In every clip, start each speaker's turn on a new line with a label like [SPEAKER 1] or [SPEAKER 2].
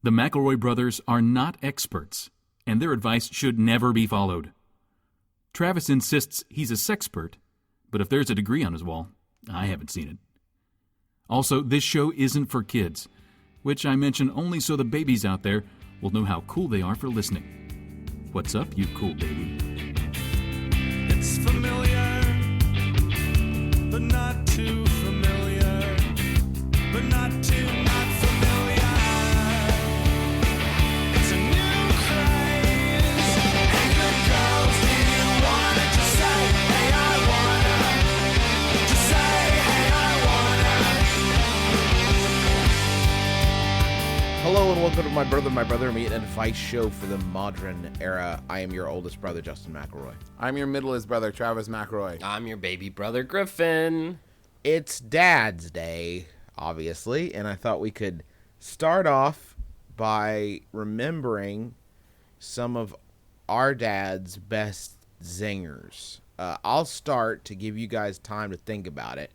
[SPEAKER 1] The McElroy brothers are not experts, and their advice should never be followed. Travis insists he's a sexpert, but if there's a degree on his wall, I haven't seen it. Also, this show isn't for kids, which I mention only so the babies out there will know how cool they are for listening. What's up, you cool baby?
[SPEAKER 2] It's familiar, but not too familiar, but not too not familiar. It's a new craze. Hey, good girls, do you wanna just say, hey, I wanna? Just say, hey, I wanna.
[SPEAKER 3] Hello and welcome to My Brother, Me, and Advice show for the modern era. I am your oldest brother, Justin McElroy.
[SPEAKER 4] I'm your middlest brother, Travis McElroy.
[SPEAKER 5] I'm your baby brother, Griffin.
[SPEAKER 3] It's Dad's Day, obviously, and I thought we could start off by remembering some of our dad's best zingers. I'll start to give you guys time to think about it.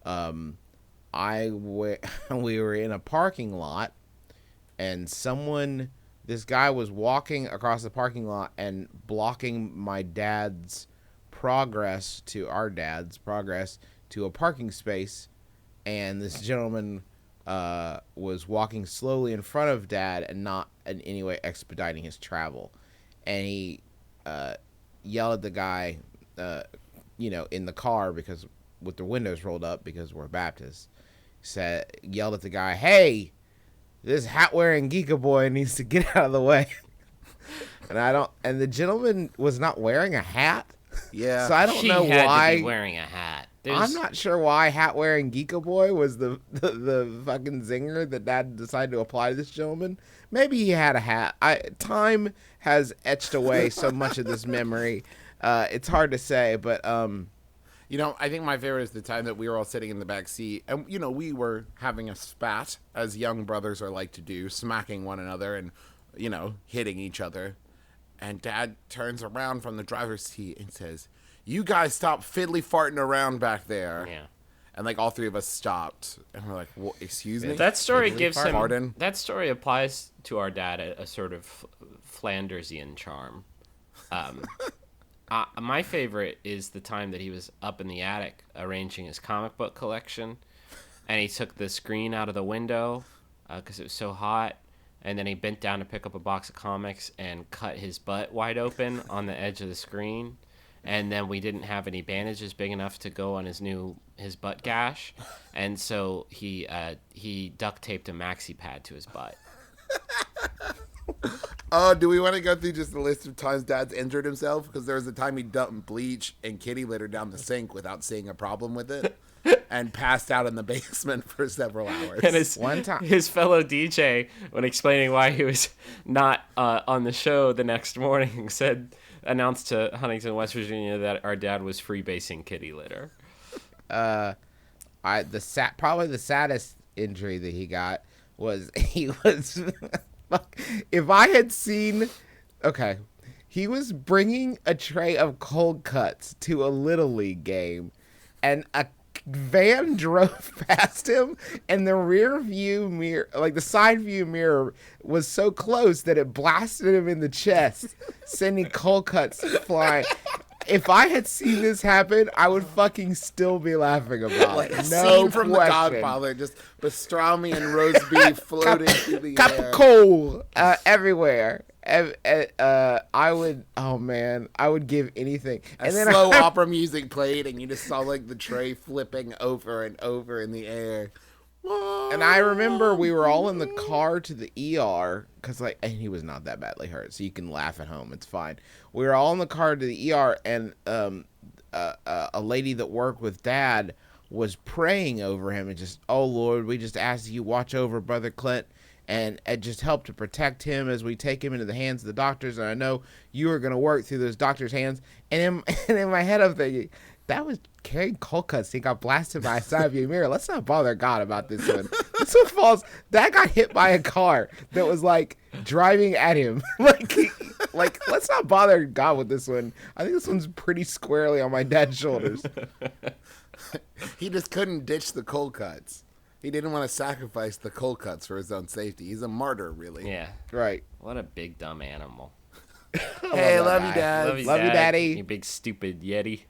[SPEAKER 3] We were in a parking lot, and this guy was walking across the parking lot and blocking my dad's progress to a parking space, and this gentleman was walking slowly in front of Dad and not in any way expediting his travel. And he yelled at the guy, in the car, because with the windows rolled up because we're Baptists, yelled at the guy, "Hey, this hat-wearing geeka boy needs to get out of the way." And the gentleman was not wearing a hat.
[SPEAKER 4] Yeah.
[SPEAKER 3] So I don't know
[SPEAKER 5] He had
[SPEAKER 3] why.
[SPEAKER 5] to be wearing a hat.
[SPEAKER 3] I'm not sure why hat-wearing geeka boy was the fucking zinger that Dad decided to apply to this gentleman. Maybe he had a hat. Time has etched away so much of this memory. It's hard to say, but
[SPEAKER 4] I think my favorite is the time that we were all sitting in the back seat, and we were having a spat, as young brothers are like to do, smacking one another and hitting each other. And Dad turns around from the driver's seat and says, "You guys stop fiddly farting around back there."
[SPEAKER 5] Yeah.
[SPEAKER 4] And all three of us stopped, and we're like, "Well, excuse me."
[SPEAKER 5] That story
[SPEAKER 4] Fiddly
[SPEAKER 5] gives him.
[SPEAKER 4] farting?
[SPEAKER 5] That story applies to our dad a sort of Flandersian charm. My favorite is the time that he was up in the attic arranging his comic book collection, and he took the screen out of the window because it was so hot, and then he bent down to pick up a box of comics and cut his butt wide open on the edge of the screen, and then we didn't have any bandages big enough to go on his butt gash, and so he duct taped a maxi pad to his butt.
[SPEAKER 4] Oh, do we want to go through just a list of times Dad's injured himself? Because there was a time he dumped bleach and kitty litter down the sink without seeing a problem with it, and passed out in the basement for several hours.
[SPEAKER 5] And his fellow DJ, when explaining why he was not on the show the next morning, announced to Huntington, West Virginia, that our dad was freebasing kitty litter.
[SPEAKER 3] Probably the saddest injury that he got was if I had seen, he was bringing a tray of cold cuts to a Little League game, and a van drove past him, and the rear view mirror, the side view mirror, was so close that it blasted him in the chest, sending cold cuts flying. If I had seen this happen, I would fucking still be laughing about it. No
[SPEAKER 4] scene from The Godfather, just pastrami and roast beef floating through the
[SPEAKER 3] cup
[SPEAKER 4] air.
[SPEAKER 3] of coal everywhere. I would give anything.
[SPEAKER 4] And then slow opera music played, and you just saw the tray flipping over and over in the air.
[SPEAKER 3] And I remember we were all in the car to the ER because and he was not that badly hurt, so you can laugh at home. It's fine. We were all in the car to the ER, and a lady that worked with Dad was praying over him and just, "Oh Lord, we just ask you watch over Brother Clint and just help to protect him as we take him into the hands of the doctors. And I know you are going to work through those doctors' hands." And in my head, I'm thinking, that was carrying cold cuts. He got blasted by a side view mirror. Let's not bother God about this one. This one falls. That got hit by a car that was driving at him. Let's not bother God with this one. I think this one's pretty squarely on my dad's shoulders.
[SPEAKER 4] He just couldn't ditch the cold cuts. He didn't want to sacrifice the cold cuts for his own safety. He's a martyr, really.
[SPEAKER 5] Yeah.
[SPEAKER 3] Right.
[SPEAKER 5] What a big dumb animal.
[SPEAKER 4] Hey,
[SPEAKER 3] love
[SPEAKER 4] love
[SPEAKER 3] that
[SPEAKER 4] you,
[SPEAKER 3] guy.
[SPEAKER 4] Dad.
[SPEAKER 3] Love you, Daddy.
[SPEAKER 5] You big stupid Yeti.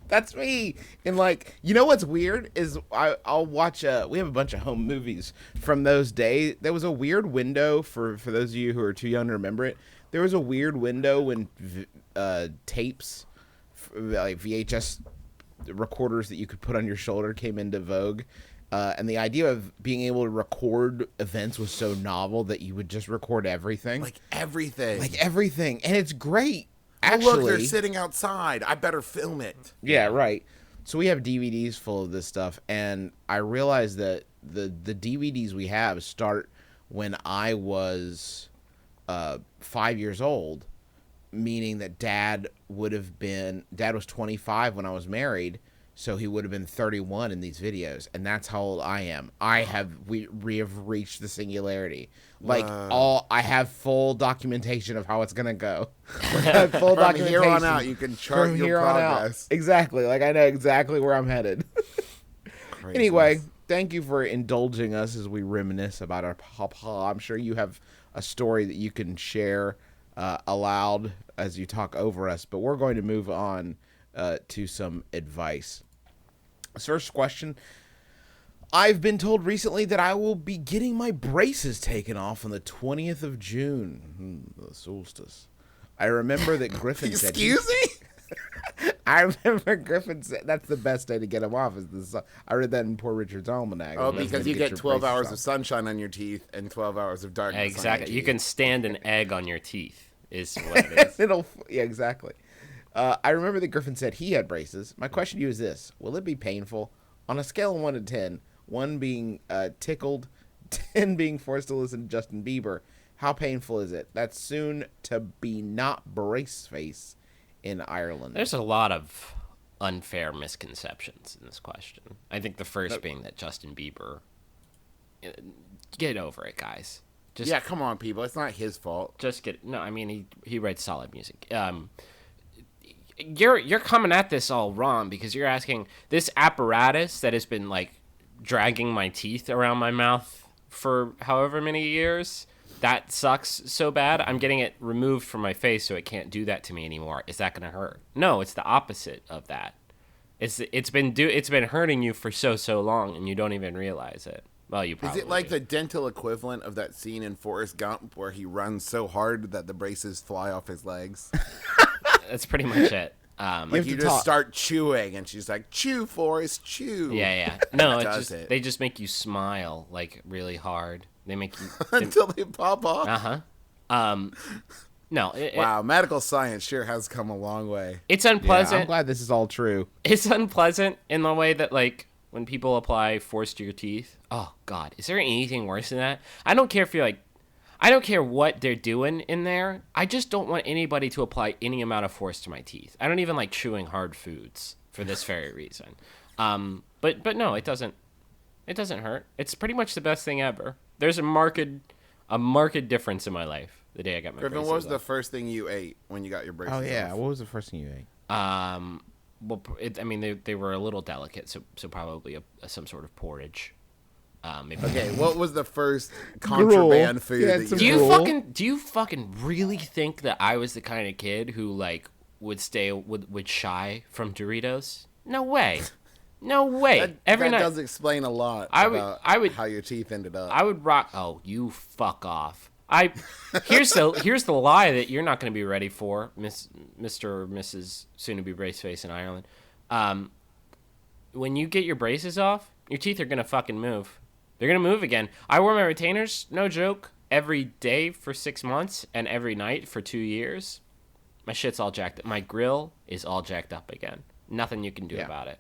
[SPEAKER 3] That's me. And like, you know what's weird is I'll watch. We have a bunch of home movies from those days. There was a weird window for those of you who are too young to remember it. There was a weird window when tapes, like VHS recorders that you could put on your shoulder, came into vogue. And the idea of being able to record events was so novel that you would just record everything.
[SPEAKER 4] Like everything.
[SPEAKER 3] And it's great.
[SPEAKER 4] Oh,
[SPEAKER 3] Actually,
[SPEAKER 4] look, they're sitting outside. I better film it.
[SPEAKER 3] yeah, right. So we have DVDs full of this stuff, and I realized that the DVDs we have start when I was 5 years old, meaning that Dad was 25 when I was married, so he would have been 31 in these videos, and that's how old I am. We have reached the singularity. Like I have full documentation of how it's gonna go. I have full
[SPEAKER 4] From
[SPEAKER 3] documentation
[SPEAKER 4] here on out, you can chart
[SPEAKER 3] from
[SPEAKER 4] your
[SPEAKER 3] here on out.
[SPEAKER 4] progress.
[SPEAKER 3] Exactly. Like I know exactly where I'm headed. Anyway, thank you for indulging us as we reminisce about our papa. I'm sure you have a story that you can share aloud as you talk over us, but we're going to move on to some advice. First question. I've been told recently that I will be getting my braces taken off on the 20th of June. The solstice. I remember that Griffin said...
[SPEAKER 4] Excuse me?
[SPEAKER 3] I remember Griffin said that's the best day to get them off. Is the sun. I read that in Poor Richard's Almanac.
[SPEAKER 4] Oh,
[SPEAKER 3] That's
[SPEAKER 4] because
[SPEAKER 3] when
[SPEAKER 4] you get
[SPEAKER 3] your
[SPEAKER 4] 12
[SPEAKER 3] braces
[SPEAKER 4] hours
[SPEAKER 3] off.
[SPEAKER 4] of sunshine on your teeth and 12 hours of darkness on your
[SPEAKER 5] Exactly. You
[SPEAKER 4] teeth.
[SPEAKER 5] can stand an egg on your teeth, is what it is.
[SPEAKER 3] Yeah, exactly. I remember that Griffin said he had braces. My question to you is this. Will it be painful? On a scale of 1 to 10, 1 being tickled, 10 being forced to listen to Justin Bieber, how painful is it? That's soon to be not brace face in Ireland.
[SPEAKER 5] There's a lot of unfair misconceptions in this question. I think the first being that Justin Bieber... Get over it, guys. Just,
[SPEAKER 4] Yeah, come on, people. It's not his fault.
[SPEAKER 5] Just get... No, I mean, he writes solid music. You're coming at this all wrong because you're asking this apparatus that has been like dragging my teeth around my mouth for however many years, that sucks so bad. I'm getting it removed from my face so it can't do that to me anymore. Is that gonna hurt? No, it's the opposite of that. It's been hurting you for so long and you don't even realize it. Well, you probably
[SPEAKER 4] Is it like
[SPEAKER 5] do.
[SPEAKER 4] the dental equivalent of that scene in Forrest Gump where he runs so hard that the braces fly off his legs?
[SPEAKER 5] That's pretty much it.
[SPEAKER 3] have
[SPEAKER 4] You
[SPEAKER 3] to
[SPEAKER 4] just
[SPEAKER 3] talk.
[SPEAKER 4] start chewing, and she's like, "Chew, Forrest, chew."
[SPEAKER 5] Yeah. No,
[SPEAKER 4] Does
[SPEAKER 5] they
[SPEAKER 4] it.
[SPEAKER 5] just make you smile like really hard. They make you.
[SPEAKER 4] Until they pop off.
[SPEAKER 5] No.
[SPEAKER 4] Wow, medical science sure has come a long way.
[SPEAKER 5] It's
[SPEAKER 3] Yeah,
[SPEAKER 5] unpleasant.
[SPEAKER 3] I'm glad this is all true.
[SPEAKER 5] It's unpleasant in the way that, like, when people apply force to your teeth. Oh, God. Is there anything worse than that? I don't care if you're, like... I don't care what they're doing in there. I just don't want anybody to apply any amount of force to my teeth. I don't even like chewing hard foods for this very reason. But no, it doesn't hurt. It's pretty much the best thing ever. There's a marked difference in my life the day I got my
[SPEAKER 4] Griffin,
[SPEAKER 5] braces
[SPEAKER 4] what was the
[SPEAKER 5] off.
[SPEAKER 4] first thing you ate when you got your braces
[SPEAKER 3] Oh, yeah.
[SPEAKER 4] off?
[SPEAKER 3] What was the first thing you ate?
[SPEAKER 5] Well, they were a little delicate, so probably some sort of porridge. Maybe.
[SPEAKER 4] Okay, what was the first contraband food
[SPEAKER 3] Yeah,
[SPEAKER 4] that
[SPEAKER 3] some
[SPEAKER 5] Do
[SPEAKER 4] you
[SPEAKER 5] you
[SPEAKER 3] gruel.
[SPEAKER 5] do you fucking really think that I was the kind of kid who like would shy from Doritos? No way. No way. Every
[SPEAKER 4] that
[SPEAKER 5] night
[SPEAKER 4] does explain a lot
[SPEAKER 5] I would-
[SPEAKER 4] about
[SPEAKER 5] I would-
[SPEAKER 4] how your teeth ended up.
[SPEAKER 5] I would rock. Oh, you fuck off. Here's the lie that you're not going to be ready for, Mr. or Mrs. soon to be brace face in Ireland. When you get your braces off, your teeth are going to fucking move. They're going to move again. I wore my retainers, no joke, every day for 6 months and every night for 2 years. My shit's all jacked up. My grill is all jacked up again. Nothing you can do
[SPEAKER 3] Yeah.
[SPEAKER 5] about it.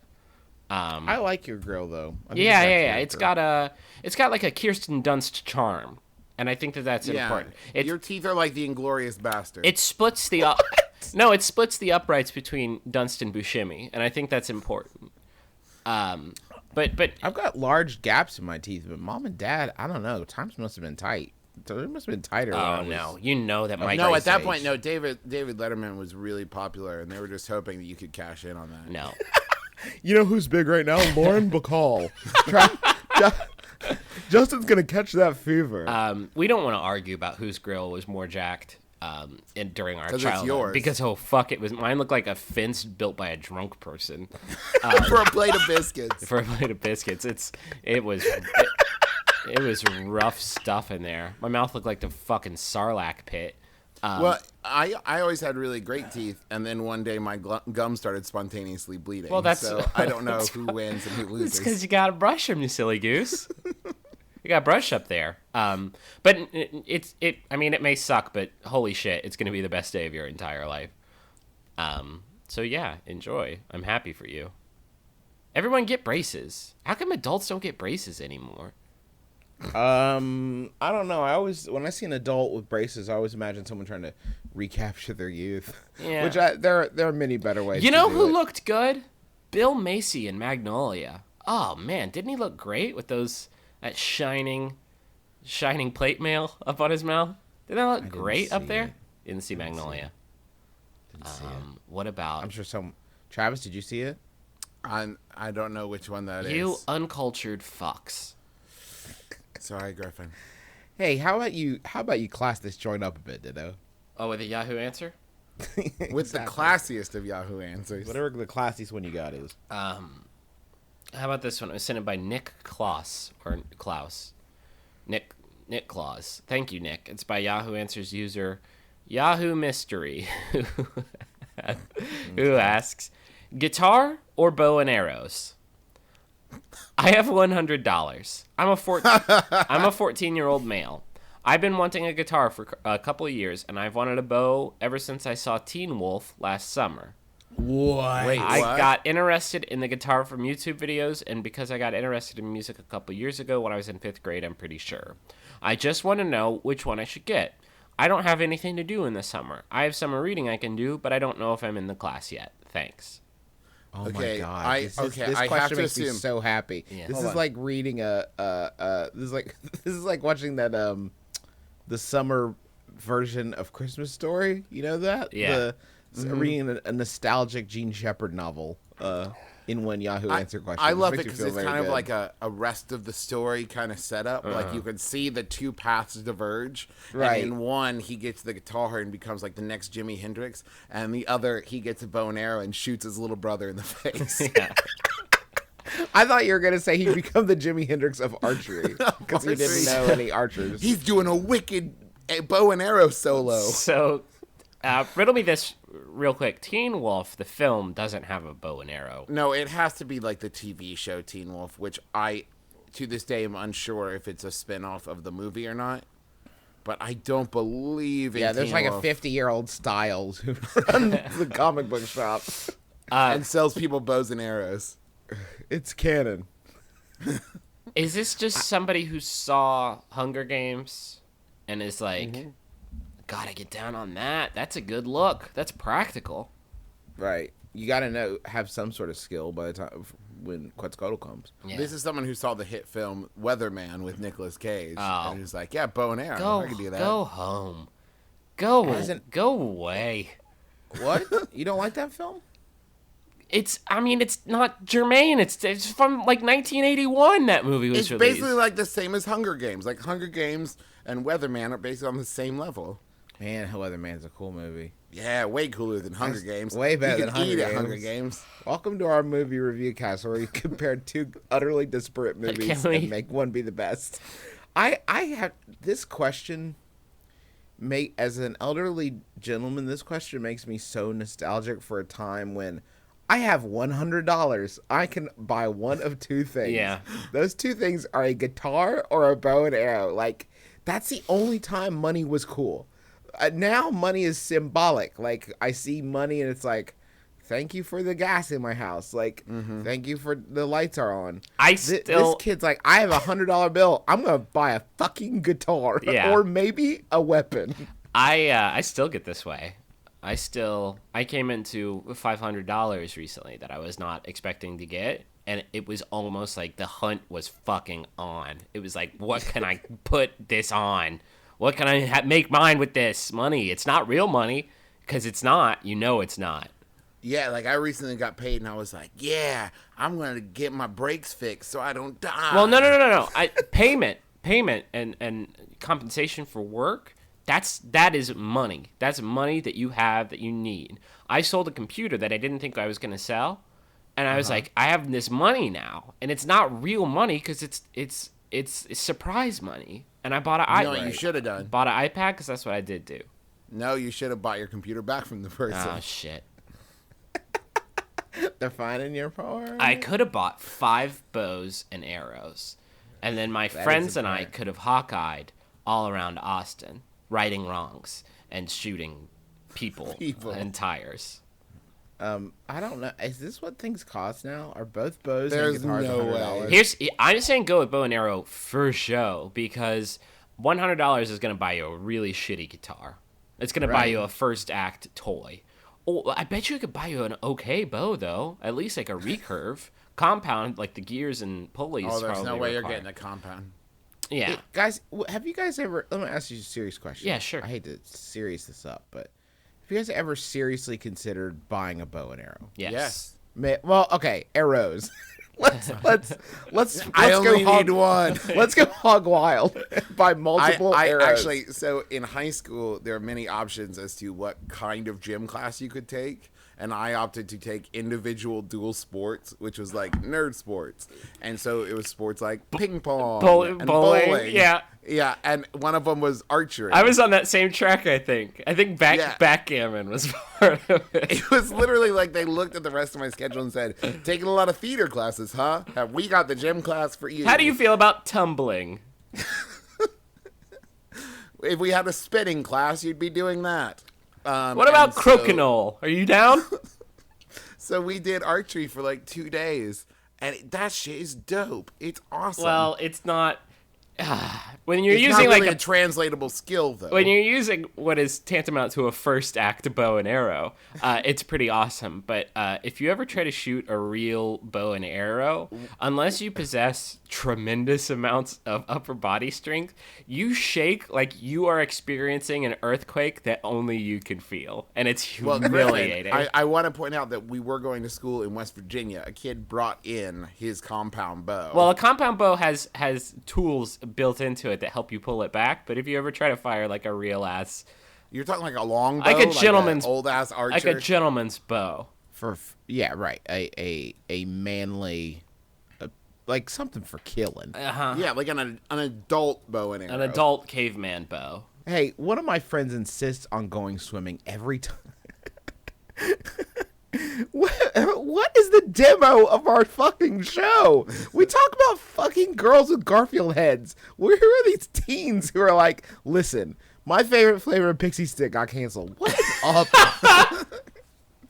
[SPEAKER 3] I like your grill, though. I think
[SPEAKER 5] Yeah.
[SPEAKER 3] it's actually
[SPEAKER 5] It's got like a Kirsten Dunst charm, and I think that's important.
[SPEAKER 4] Your teeth are like the Inglorious Bastard.
[SPEAKER 5] It splits the it splits the uprights between Dunst and Buscemi, and I think that's important. But
[SPEAKER 3] I've got large gaps in my teeth, but Mom and Dad, I don't know. Times must have been tight. It must have been tighter. when I
[SPEAKER 5] oh
[SPEAKER 3] was-
[SPEAKER 5] no, you know that my
[SPEAKER 4] no, at that
[SPEAKER 3] age.
[SPEAKER 4] point, no. David Letterman was really popular, and they were just hoping that you could cash in on that.
[SPEAKER 5] no.
[SPEAKER 3] You know who's big right now? Lauren Bacall. Justin's gonna catch that fever.
[SPEAKER 5] We don't want to argue about whose grill was more jacked during our
[SPEAKER 4] 'Cause it's
[SPEAKER 5] childhood.
[SPEAKER 4] yours.
[SPEAKER 5] Because it was mine. Looked like a fence built by a drunk person
[SPEAKER 4] For a plate of biscuits.
[SPEAKER 5] for a plate of biscuits. It was rough stuff in there. My mouth looked like the fucking Sarlacc pit.
[SPEAKER 4] Well, I always had really great teeth, and then one day my gum started spontaneously bleeding.
[SPEAKER 5] Well, that's-
[SPEAKER 4] so I don't know who wins and who
[SPEAKER 5] It's
[SPEAKER 4] loses.
[SPEAKER 5] because you gotta brush them, you silly goose. You got brush up there. But I mean, it may suck, but holy shit, it's gonna be the best day of your entire life. So yeah, enjoy. I'm happy for you. Everyone get braces. How come adults don't get braces anymore?
[SPEAKER 3] I don't know. When I see an adult with braces, I always imagine someone trying to recapture their youth.
[SPEAKER 5] Yeah.
[SPEAKER 3] Which there are many better ways.
[SPEAKER 5] You
[SPEAKER 3] to
[SPEAKER 5] know
[SPEAKER 3] do
[SPEAKER 5] who
[SPEAKER 3] it.
[SPEAKER 5] looked good? Bill Macy in Magnolia. Oh man, didn't he look great with that shining plate mail up on his mouth? Didn't that look great up
[SPEAKER 3] see
[SPEAKER 5] there?
[SPEAKER 3] it.
[SPEAKER 5] Didn't see Magnolia.
[SPEAKER 3] Didn't see it.
[SPEAKER 5] What about
[SPEAKER 3] I'm sure Travis, did you see it?
[SPEAKER 4] I don't know which one that is.
[SPEAKER 5] you uncultured fucks?
[SPEAKER 4] Sorry, Griffin.
[SPEAKER 3] Hey, how about you class this joint up a bit, Ditto?
[SPEAKER 5] Oh, with a Yahoo answer?
[SPEAKER 4] With the classiest of Yahoo answers.
[SPEAKER 3] Whatever the classiest one you got is.
[SPEAKER 5] How about this one? It was sent in by Nick Klaus or Klaus. Nick Claus. Thank you, Nick. It's by Yahoo Answers user Yahoo Mystery, who asks, guitar or bow and arrows? I have $100. I'm a 14-year-old male. I've been wanting a guitar for a couple of years, and I've wanted a bow ever since I saw Teen Wolf last summer.
[SPEAKER 3] What?
[SPEAKER 4] Wait,
[SPEAKER 5] I
[SPEAKER 4] what?
[SPEAKER 5] got interested in the guitar from YouTube videos, and because I got interested in music a couple years ago when I was in 5th grade, I'm pretty sure. I just want to know which one I should get. I don't have anything to do in the summer. I have summer reading I can do, but I don't know if I'm in the class yet. Thanks.
[SPEAKER 3] Oh
[SPEAKER 4] Okay,
[SPEAKER 3] my god!
[SPEAKER 4] I
[SPEAKER 3] This
[SPEAKER 4] have
[SPEAKER 3] question
[SPEAKER 4] to
[SPEAKER 3] makes me
[SPEAKER 4] assume-
[SPEAKER 3] so happy.
[SPEAKER 5] Yeah.
[SPEAKER 3] This
[SPEAKER 4] Hold
[SPEAKER 3] is
[SPEAKER 4] on.
[SPEAKER 3] like reading this is like watching that the summer version of Christmas Story. You know that?
[SPEAKER 5] Yeah.
[SPEAKER 3] Reading a nostalgic Gene Shepard novel in one Yahoo answer question.
[SPEAKER 4] I love it
[SPEAKER 3] Makes me
[SPEAKER 4] because
[SPEAKER 3] feel
[SPEAKER 4] it's
[SPEAKER 3] very
[SPEAKER 4] kind of
[SPEAKER 3] good.
[SPEAKER 4] like a rest of the story kind of setup. Like you can see the two paths diverge.
[SPEAKER 3] Right.
[SPEAKER 4] And in one, he gets the guitar and becomes like the next Jimi Hendrix. And the other, he gets a bow and arrow and shoots his little brother in the face.
[SPEAKER 5] Yeah.
[SPEAKER 3] I thought you were gonna say he'd become the Jimi Hendrix of archery because he didn't
[SPEAKER 4] Archery.
[SPEAKER 3] know any archers.
[SPEAKER 4] He's doing a wicked bow and arrow solo.
[SPEAKER 5] So, riddle me this real quick. Teen Wolf, the film, doesn't have a bow and arrow.
[SPEAKER 4] No, it has to be like the TV show Teen Wolf, which I, to this day, am unsure if it's a spinoff of the movie or not. But I don't believe in
[SPEAKER 3] Yeah, there's
[SPEAKER 4] Teen
[SPEAKER 3] like
[SPEAKER 4] Wolf.
[SPEAKER 3] a 50-year-old Styles who runs the comic book shop.
[SPEAKER 4] and sells people bows and arrows.
[SPEAKER 3] It's canon.
[SPEAKER 5] Is this just somebody who saw Hunger Games and is like, gotta get down on that? That's a good look. That's practical.
[SPEAKER 3] Right. You got to have some sort of skill by the time when Quetzalcoatl comes.
[SPEAKER 5] Yeah.
[SPEAKER 4] This is someone who saw the hit film Weatherman with Nicolas Cage.
[SPEAKER 5] Oh.
[SPEAKER 4] And he's like, yeah, bow and arrow.
[SPEAKER 5] Go,
[SPEAKER 4] I can do that.
[SPEAKER 5] go home. Go away.
[SPEAKER 3] What? You don't like that film?
[SPEAKER 5] It's not germane. It's from like 1981. That movie was
[SPEAKER 4] It's
[SPEAKER 5] released.
[SPEAKER 4] basically like the same as Hunger Games. Like Hunger Games and Weatherman are basically on the same level.
[SPEAKER 3] Man, Weatherman's a cool movie.
[SPEAKER 4] Yeah, way cooler than Hunger Games.
[SPEAKER 3] way better
[SPEAKER 4] you
[SPEAKER 3] than
[SPEAKER 4] can eat
[SPEAKER 3] Hunger
[SPEAKER 4] at Hunger
[SPEAKER 3] Games.
[SPEAKER 4] Games.
[SPEAKER 3] Welcome to our movie review cast where we compare two utterly disparate movies
[SPEAKER 5] Can we-
[SPEAKER 3] and make one be the best. I have this question. As an elderly gentleman, this question makes me so nostalgic for a time when I have $100. I can buy one of two things.
[SPEAKER 5] Yeah.
[SPEAKER 3] Those two things are a guitar or a bow and arrow. Like, that's the only time money was cool. Now money is symbolic. Like, I see money and it's like, thank you for the gas in my house. Like, thank you for the lights are on. This kid's like, I have $100 bill. I'm going to buy a fucking guitar.
[SPEAKER 5] Yeah.
[SPEAKER 3] Or maybe a weapon.
[SPEAKER 5] I still get this way. I came into $500 recently that I was not expecting to get, and it was almost like the hunt was fucking on. It was like, what can I put this on? What can I make mine with this money? It's not real money because it's not. You know it's not.
[SPEAKER 4] Yeah, like I recently got paid, and I was like, "Yeah, I'm gonna get my brakes fixed so I don't die."
[SPEAKER 5] Well, no. Payment, and compensation for work. That is money. That's money that you have that you need. I sold a computer that I didn't think I was gonna sell, and I was like, I have this money now, and it's not real money because it's surprise money. And I bought an
[SPEAKER 4] You know
[SPEAKER 5] iPad.
[SPEAKER 4] what you should have done?
[SPEAKER 5] Bought an iPad because that's what I did do.
[SPEAKER 4] No, you should have bought your computer back from the person.
[SPEAKER 5] Oh shit.
[SPEAKER 3] Defining your power.
[SPEAKER 5] I could have bought 5 bows and arrows, and then my friends and I could have Hawkeyed all around Austin, righting wrongs and shooting people. And tires.
[SPEAKER 3] I don't know. Is this what things cost now? Are both bows
[SPEAKER 4] There's
[SPEAKER 3] and guitars
[SPEAKER 4] no
[SPEAKER 3] $100?
[SPEAKER 5] I'm saying go with bow and arrow for show because $100 is going to buy you a really shitty guitar. It's going to buy you a first act toy. Oh, I bet you could buy you an okay bow though. At least like a recurve compound, like the gears and pulleys.
[SPEAKER 4] Oh, there's
[SPEAKER 5] probably
[SPEAKER 4] no way you're
[SPEAKER 5] require.
[SPEAKER 4] getting a compound.
[SPEAKER 5] Yeah.
[SPEAKER 3] Hey, guys, have you guys ever... Let me ask you a serious question.
[SPEAKER 5] Yeah, sure.
[SPEAKER 3] I hate to serious this up, but have you guys ever seriously considered buying a bow and arrow?
[SPEAKER 5] Yes.
[SPEAKER 3] Well, okay, arrows. let's
[SPEAKER 4] I
[SPEAKER 3] go
[SPEAKER 4] only
[SPEAKER 3] hog,
[SPEAKER 4] need one.
[SPEAKER 3] Let's go hog wild. Buy multiple
[SPEAKER 4] I
[SPEAKER 3] arrows.
[SPEAKER 4] actually, so in high school, there are many options as to what kind of gym class you could take. And I opted to take individual dual sports, which was like nerd sports. And so it was sports like ping pong and bowling.
[SPEAKER 5] Yeah.
[SPEAKER 4] Yeah, and one of them was archery.
[SPEAKER 5] I was on that same track, I think. I think backgammon was part of it.
[SPEAKER 4] It was literally like they looked at the rest of my schedule and said, taking a lot of theater classes, huh? Have we got the gym class for you?
[SPEAKER 5] How do you feel about tumbling?
[SPEAKER 4] If we had a spinning class, you'd be doing that.
[SPEAKER 5] What about crokinole? Are you down?
[SPEAKER 4] So we did archery for like 2 days, and that shit is dope. It's awesome.
[SPEAKER 5] Well, it's not. When you're
[SPEAKER 4] it's
[SPEAKER 5] using
[SPEAKER 4] not really
[SPEAKER 5] like
[SPEAKER 4] a translatable skill, though.
[SPEAKER 5] when you're using what is tantamount to a first act bow and arrow, it's pretty awesome. But if you ever try to shoot a real bow and arrow, unless you possess tremendous amounts of upper body strength, you shake like you are experiencing an earthquake that only you can feel, and it's humiliating.
[SPEAKER 4] I want to point out that we were going to school in West Virginia. A kid brought in his compound bow.
[SPEAKER 5] Well, a compound bow has tools built into it that help you pull it back, but if you ever try to fire like a real ass,
[SPEAKER 4] you're talking like a long bow,
[SPEAKER 5] like a gentleman's
[SPEAKER 4] old ass archer,
[SPEAKER 5] like a gentleman's bow.
[SPEAKER 3] Yeah, right. A manly, like something for killing.
[SPEAKER 4] Yeah, like an adult bow and arrow.
[SPEAKER 5] An adult caveman bow.
[SPEAKER 3] Hey, one of my friends insists on going swimming every time. What is the demo of our fucking show? We talk about fucking girls with Garfield heads. Who are these teens who are like, listen, my favorite flavor of Pixie Stick got canceled. What is up?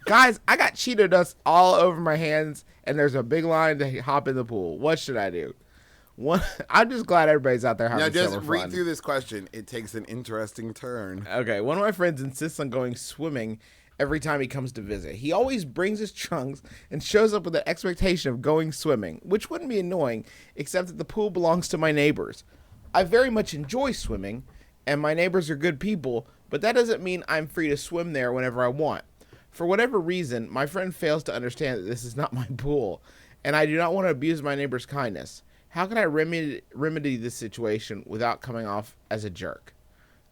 [SPEAKER 3] Guys, I got Cheeto dust all over my hands, and there's a big line to hop in the pool. What should I do? I'm just glad everybody's out there having
[SPEAKER 4] Now, just
[SPEAKER 3] summer
[SPEAKER 4] read
[SPEAKER 3] fun.
[SPEAKER 4] through this question. It takes an interesting turn.
[SPEAKER 3] Okay, one of my friends insists on going swimming every time he comes to visit. He always brings his trunks and shows up with an expectation of going swimming, which wouldn't be annoying, except that the pool belongs to my neighbors. I very much enjoy swimming, and my neighbors are good people, but that doesn't mean I'm free to swim there whenever I want. For whatever reason, my friend fails to understand that this is not my pool, and I do not want to abuse my neighbor's kindness. How can I remedy this situation without coming off as a jerk?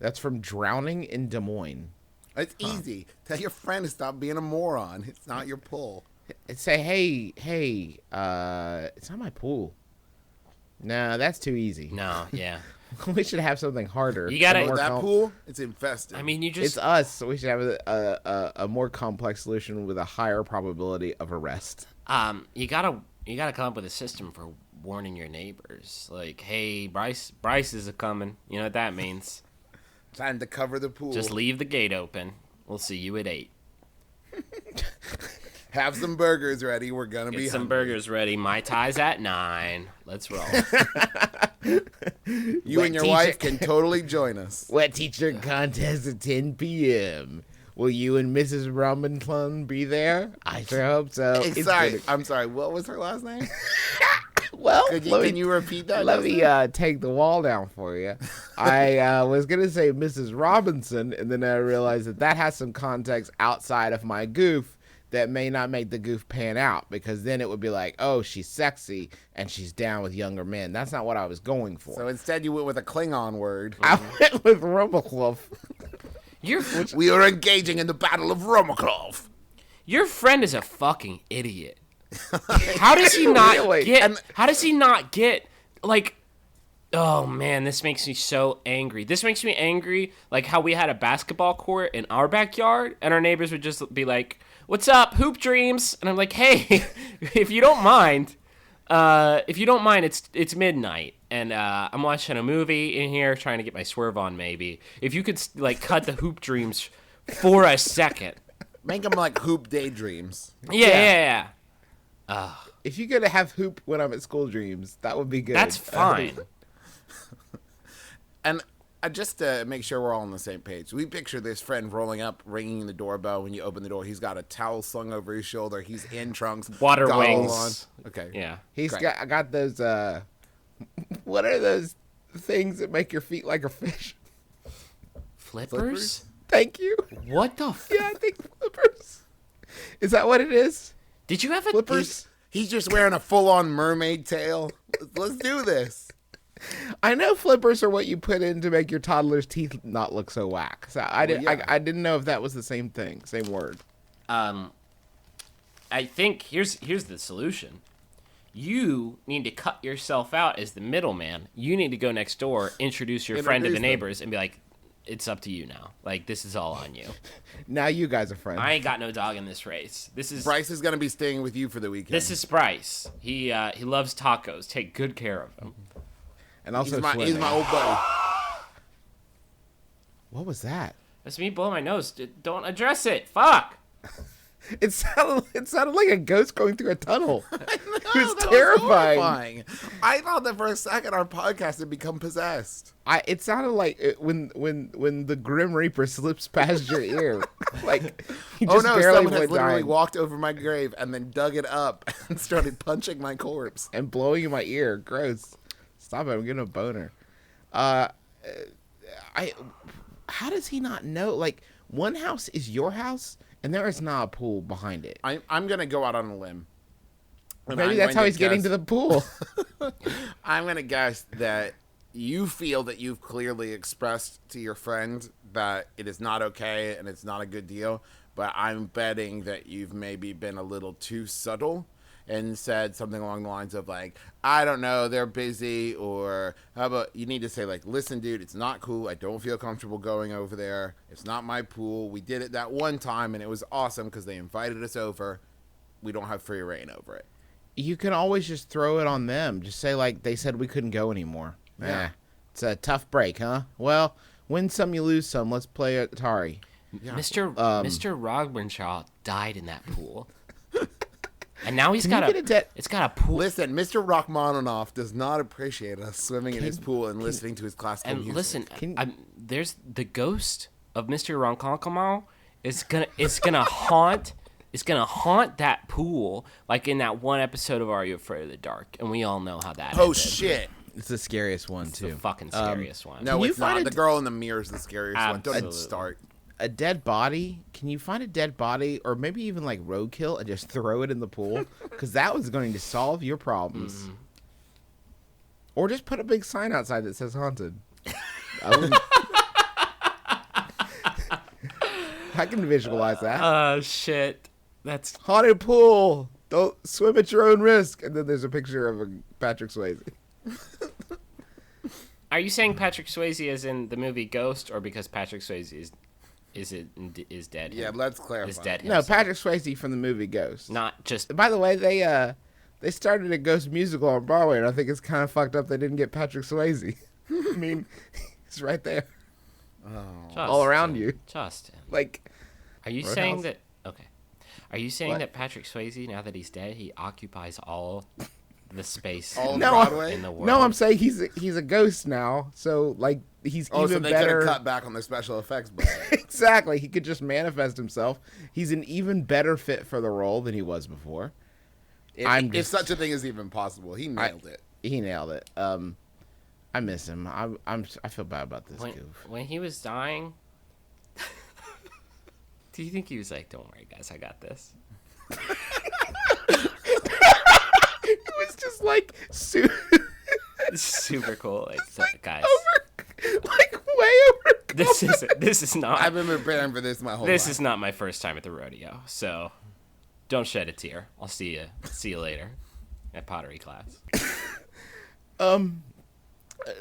[SPEAKER 3] That's from Drowning in Des Moines.
[SPEAKER 4] It's easy. Tell your friend to stop being a moron. It's not your pull.
[SPEAKER 3] Say, hey, it's not my pool. No, that's too easy.
[SPEAKER 5] No, yeah.
[SPEAKER 3] We should have something harder.
[SPEAKER 5] You gotta-
[SPEAKER 3] more
[SPEAKER 4] That pool, it's infested.
[SPEAKER 5] I mean, you
[SPEAKER 3] It's
[SPEAKER 5] just
[SPEAKER 3] us, so we should have a more complex solution with a higher probability of arrest.
[SPEAKER 5] you gotta come up with a system for warning your neighbors. Like, hey, Bryce is a coming. You know what that means?
[SPEAKER 4] time to cover the pool.
[SPEAKER 5] Just leave the gate open. We'll see you at 8.
[SPEAKER 4] Have some burgers ready. We're gonna
[SPEAKER 5] Get
[SPEAKER 4] be
[SPEAKER 5] some
[SPEAKER 4] hungry.
[SPEAKER 5] burgers ready. My tie's at 9. Let's roll.
[SPEAKER 4] You and your wife can totally join us.
[SPEAKER 3] Wet teacher contest at 10 p.m. Will you and Mrs. Robinson be there? I sure hope so.
[SPEAKER 4] Hey,
[SPEAKER 3] It's
[SPEAKER 4] sorry,
[SPEAKER 3] gonna-
[SPEAKER 4] I'm sorry. What was her last name?
[SPEAKER 3] Well,
[SPEAKER 4] Can you repeat that?
[SPEAKER 3] Let me take the wall down for you. I was going to say Mrs. Robinson, and then I realized that has some context outside of my goof that may not make the goof pan out, because then it would be like, oh, she's sexy and she's down with younger men. That's not what I was going for.
[SPEAKER 4] So instead, you went with a Klingon word.
[SPEAKER 3] I went with Rumbleclough.
[SPEAKER 4] We are engaging in the Battle of Ronkonkomaw.
[SPEAKER 5] Your friend is a fucking idiot. How does he not
[SPEAKER 3] Really?
[SPEAKER 5] get? How does he not get? Like, oh man, this makes me so angry. This makes me angry. Like how we had a basketball court in our backyard, and our neighbors would just be like, "What's up, hoop dreams?" And I'm like, "Hey, if you don't mind, it's midnight, and I'm watching a movie in here, trying to get my swerve on. Maybe if you could like cut the hoop dreams for a second."
[SPEAKER 4] Make them like hoop daydreams.
[SPEAKER 5] Yeah.
[SPEAKER 3] If you could have hoop when I'm at School Dreams, that would be good.
[SPEAKER 5] That's fine.
[SPEAKER 4] And just to make sure we're all on the same page, we picture this friend rolling up, ringing the doorbell. When you open the door, he's got a towel slung over his shoulder. He's in trunks.
[SPEAKER 5] Water
[SPEAKER 4] goggles
[SPEAKER 5] wings.
[SPEAKER 4] on. Okay.
[SPEAKER 5] Yeah.
[SPEAKER 3] He's
[SPEAKER 4] Great.
[SPEAKER 3] got those, what are those things that make your feet like a fish?
[SPEAKER 5] Flippers?
[SPEAKER 3] Thank you.
[SPEAKER 5] What the
[SPEAKER 3] Yeah, I think flippers. Is that what it is?
[SPEAKER 5] Did you have a
[SPEAKER 3] Flippers?
[SPEAKER 4] He's just wearing a full-on mermaid tail. Let's do this.
[SPEAKER 3] I know flippers are what you put in to make your toddler's teeth not look so whack. So I didn't know if that was the same thing, same word.
[SPEAKER 5] I think here's the solution. You need to cut yourself out as the middleman. You need to go next door, introduce your friend to the
[SPEAKER 4] Introduce them.
[SPEAKER 5] neighbors, and be like, "It's up to you now. Like, this is all on you.
[SPEAKER 3] Now you guys are friends.
[SPEAKER 5] I ain't got no dog in this race. This is
[SPEAKER 4] Bryce is gonna be staying with you for the weekend.
[SPEAKER 5] This is Bryce. He loves tacos. Take good care of him."
[SPEAKER 3] And also
[SPEAKER 4] he's
[SPEAKER 3] swimming.
[SPEAKER 4] my old buddy.
[SPEAKER 3] What was that?
[SPEAKER 5] That's me blowing my nose. Don't address it. Fuck.
[SPEAKER 3] It sounded like a ghost going through a tunnel. It was
[SPEAKER 4] That
[SPEAKER 3] terrifying.
[SPEAKER 4] horrifying. I thought that for a second our podcast had become possessed.
[SPEAKER 3] It sounded like when the Grim Reaper slips past your ear. Like he
[SPEAKER 4] Oh
[SPEAKER 3] just
[SPEAKER 4] no,
[SPEAKER 3] barely
[SPEAKER 4] someone has
[SPEAKER 3] went
[SPEAKER 4] literally
[SPEAKER 3] dying
[SPEAKER 4] walked over my grave and then dug it up and started punching my corpse.
[SPEAKER 3] and blowing in my ear. Gross. Stop it! I'm getting a boner. How does he not know? Like, one house is your house, and there is not a pool behind it.
[SPEAKER 4] I'm gonna go out on a limb. And
[SPEAKER 3] Maybe
[SPEAKER 4] I'm
[SPEAKER 3] that's
[SPEAKER 4] going
[SPEAKER 3] how he's getting
[SPEAKER 4] guess-
[SPEAKER 3] to the pool.
[SPEAKER 4] I'm gonna guess that you feel that you've clearly expressed to your friend that it is not okay and it's not a good deal, but I'm betting that you've maybe been a little too subtle and said something along the lines of like, I don't know, they're busy, or how about you need to say like, listen, dude, it's not cool. I don't feel comfortable going over there. It's not my pool. We did it that one time and it was awesome because they invited us over. We don't have free reign over it.
[SPEAKER 3] You can always just throw it on them. Just say, like, they said we couldn't go anymore.
[SPEAKER 4] Yeah.
[SPEAKER 3] It's a tough break, huh? Well, win some, you lose some. Let's play Atari.
[SPEAKER 5] Mr. Rogbenshaw died in that pool. And now he's
[SPEAKER 3] Can
[SPEAKER 5] got
[SPEAKER 3] you get
[SPEAKER 5] it's got a pool.
[SPEAKER 4] Listen, Mr. Rachmaninoff does not appreciate us swimming in his pool and listening to his classical
[SPEAKER 5] And
[SPEAKER 4] music.
[SPEAKER 5] listen, there's the ghost of Mr. Ronkonkomaw is gonna haunt that pool like in that one episode of Are You Afraid of the Dark? And we all know how that
[SPEAKER 4] Oh
[SPEAKER 5] ended.
[SPEAKER 4] shit!
[SPEAKER 3] It's the scariest one,
[SPEAKER 5] It's the
[SPEAKER 3] too.
[SPEAKER 5] fucking scariest one.
[SPEAKER 4] No,
[SPEAKER 3] you
[SPEAKER 4] it's not.
[SPEAKER 3] find
[SPEAKER 4] The
[SPEAKER 3] it-
[SPEAKER 4] girl in the mirror is the scariest one. Don't
[SPEAKER 5] Absolutely.
[SPEAKER 4] start.
[SPEAKER 3] A dead body? Can you find a dead body, or maybe even like roadkill, and just throw it in the pool? Because that was going to solve your problems. Or just put a big sign outside that says haunted. I can visualize that.
[SPEAKER 5] Oh shit. That's
[SPEAKER 3] Haunted pool. Don't swim at your own risk. And then there's a picture of a Patrick Swayze.
[SPEAKER 5] Are you saying Patrick Swayze is in the movie Ghost, or because Patrick Swayze is dead?
[SPEAKER 4] Yeah, let's clarify.
[SPEAKER 5] Is dead.
[SPEAKER 3] No,
[SPEAKER 5] himself?
[SPEAKER 3] Patrick Swayze from the movie Ghost.
[SPEAKER 5] Not just.
[SPEAKER 3] By the way, they started a Ghost musical on Broadway, and I think it's kind of fucked up they didn't get Patrick Swayze. I mean, he's right there, all around you.
[SPEAKER 5] Justin,
[SPEAKER 3] Like,
[SPEAKER 5] are you
[SPEAKER 3] Roadhouse?
[SPEAKER 5] saying that? Okay. Are you saying
[SPEAKER 3] What?
[SPEAKER 5] that Patrick Swayze, now that he's dead, he occupies all the space
[SPEAKER 4] All of
[SPEAKER 3] No,
[SPEAKER 4] Broadway?
[SPEAKER 5] in the world?
[SPEAKER 3] no, I'm saying he's a ghost now, so like he's
[SPEAKER 4] Oh, so
[SPEAKER 3] even
[SPEAKER 4] they could
[SPEAKER 3] better.
[SPEAKER 4] have cut back on their special effects budget.
[SPEAKER 3] Exactly, he could just manifest himself. He's an even better fit for the role than he was before.
[SPEAKER 4] If such a thing is even possible, he nailed it.
[SPEAKER 3] He nailed it. I miss him. I feel bad about this goof.
[SPEAKER 5] When he was dying, do you think he was like, "Don't worry, guys, I got this"?
[SPEAKER 3] It was just like
[SPEAKER 5] It's super cool. It's guys.
[SPEAKER 3] like way over.
[SPEAKER 5] This is not.
[SPEAKER 4] I've been preparing for this my whole
[SPEAKER 5] This
[SPEAKER 4] life.
[SPEAKER 5] is not my first time at the rodeo, so don't shed a tear. I'll see you later at pottery class.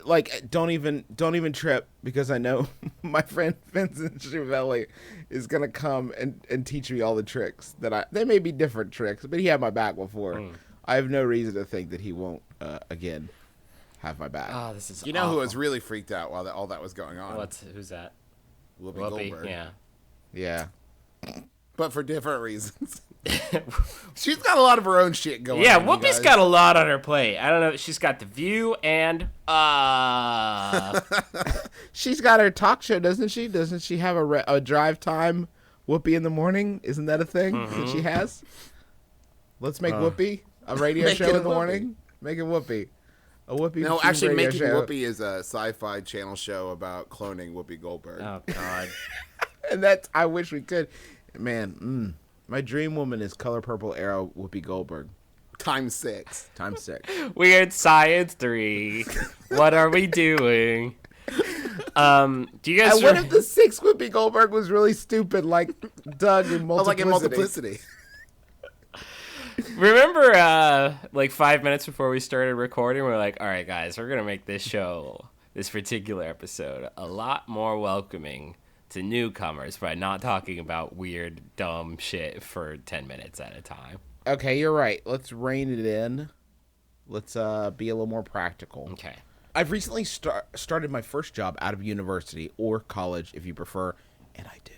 [SPEAKER 3] Like don't even trip, because I know my friend Vincent Chiavelli is gonna come and teach me all the tricks they may be different tricks, but he had my back before. I have no reason to think that he won't again have my back.
[SPEAKER 5] Oh, this is
[SPEAKER 4] You know who
[SPEAKER 5] awful.
[SPEAKER 4] was really freaked out while all that was going on?
[SPEAKER 5] Who's that?
[SPEAKER 4] Whoopi
[SPEAKER 5] Whoopi,
[SPEAKER 4] Goldberg.
[SPEAKER 5] yeah.
[SPEAKER 3] Yeah.
[SPEAKER 4] But for different reasons. She's got a lot of her own shit going
[SPEAKER 5] Yeah,
[SPEAKER 4] on. you
[SPEAKER 5] Whoopi's
[SPEAKER 4] guys.
[SPEAKER 5] got a lot on her plate. I don't know. She's got The View and
[SPEAKER 3] She's got her talk show, doesn't she? Doesn't she have a drive time Whoopi in the morning? Isn't that a thing that she has? Let's make Whoopi a radio
[SPEAKER 4] Make
[SPEAKER 3] show
[SPEAKER 4] it
[SPEAKER 3] in
[SPEAKER 4] a
[SPEAKER 3] the
[SPEAKER 4] Whoopi.
[SPEAKER 3] morning. Make it Whoopi. A Whoopi.
[SPEAKER 4] No,
[SPEAKER 3] themed
[SPEAKER 4] actually,
[SPEAKER 3] radio
[SPEAKER 4] Making
[SPEAKER 3] show.
[SPEAKER 4] Whoopi is a sci-fi channel show about cloning Whoopi Goldberg.
[SPEAKER 5] oh god.
[SPEAKER 3] And that's, I wish we could. Man, my dream woman is Color Purple era Whoopi Goldberg.
[SPEAKER 4] Times 6.
[SPEAKER 3] Times 6.
[SPEAKER 5] Weird Science 3. What are we doing? Do you guys
[SPEAKER 3] And what if the 6th Whoopi Goldberg was really stupid, like Doug in Multiplicity?
[SPEAKER 4] Oh, like in Multiplicity.
[SPEAKER 5] remember like 5 minutes before we started recording, we're like, all right guys, we're gonna make this particular episode a lot more welcoming to newcomers by not talking about weird dumb shit for 10 minutes at a time.
[SPEAKER 3] Okay, you're right. Let's rein it in. Let's be a little more practical.
[SPEAKER 5] Okay.
[SPEAKER 3] I've recently started my first job out of university, or college if you prefer, and I do.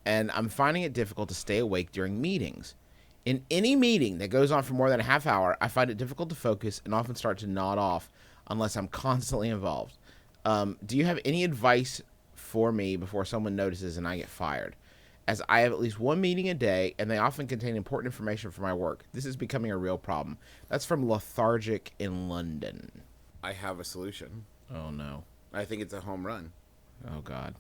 [SPEAKER 3] And I'm finding it difficult to stay awake during meetings. In any meeting that goes on for more than a half hour, I find it difficult to focus and often start to nod off unless I'm constantly involved. Do you have any advice for me before someone notices and I get fired? As I have at least one meeting a day, and they often contain important information for my work. This is becoming a real problem. That's from Lethargic in London.
[SPEAKER 4] I have a solution.
[SPEAKER 3] Oh, no.
[SPEAKER 4] I think it's a home run.
[SPEAKER 3] Oh, God.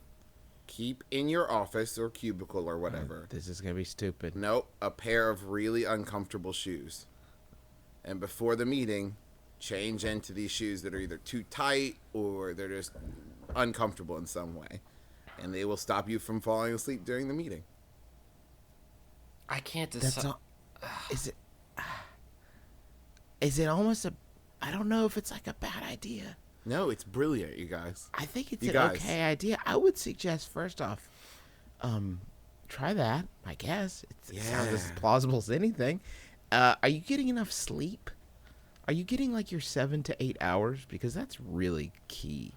[SPEAKER 4] Keep in your office or cubicle or whatever.
[SPEAKER 3] This is going to be stupid.
[SPEAKER 4] Nope, a pair of really uncomfortable shoes. And before the meeting, change into these shoes that are either too tight or they're just uncomfortable in some way. And they will stop you from falling asleep during the meeting.
[SPEAKER 5] I can't
[SPEAKER 3] That's
[SPEAKER 5] decide.
[SPEAKER 3] all. Is it almost a... I don't know if it's like a bad idea.
[SPEAKER 4] No, it's brilliant, you guys.
[SPEAKER 3] I think it's
[SPEAKER 4] You
[SPEAKER 3] an
[SPEAKER 4] guys.
[SPEAKER 3] okay idea. I would suggest, first off, try that, I guess. It sounds as
[SPEAKER 4] Yeah.
[SPEAKER 3] plausible as anything. Are you getting enough sleep? Are you getting like your 7 to 8 hours? Because that's really key.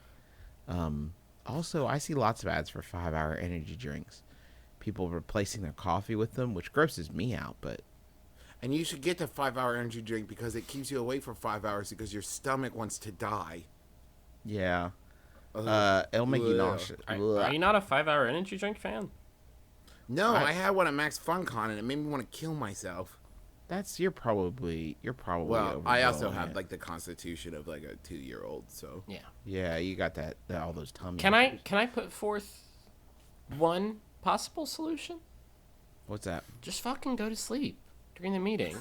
[SPEAKER 3] Also, I see lots of ads for 5-hour energy drinks. People replacing their coffee with them, which grosses me out, but...
[SPEAKER 4] And you should get the 5-hour energy drink because it keeps you awake for 5 hours because your stomach wants to die.
[SPEAKER 3] Yeah.
[SPEAKER 4] Ugh.
[SPEAKER 3] It'll make you
[SPEAKER 4] Ugh.
[SPEAKER 3] nauseous.
[SPEAKER 5] Are you not a 5-hour energy drink fan?
[SPEAKER 4] No, I had one at Max FunCon and it made me want to kill myself.
[SPEAKER 3] You're probably
[SPEAKER 4] Well, I also
[SPEAKER 3] overblowing
[SPEAKER 4] have
[SPEAKER 3] it.
[SPEAKER 4] like the constitution of like a 2-year-old, so
[SPEAKER 5] Yeah.
[SPEAKER 3] Yeah, you got that all those tummy
[SPEAKER 5] Can I
[SPEAKER 3] issues.
[SPEAKER 5] put forth one possible solution?
[SPEAKER 3] What's that?
[SPEAKER 5] Just fucking go to sleep during the meeting.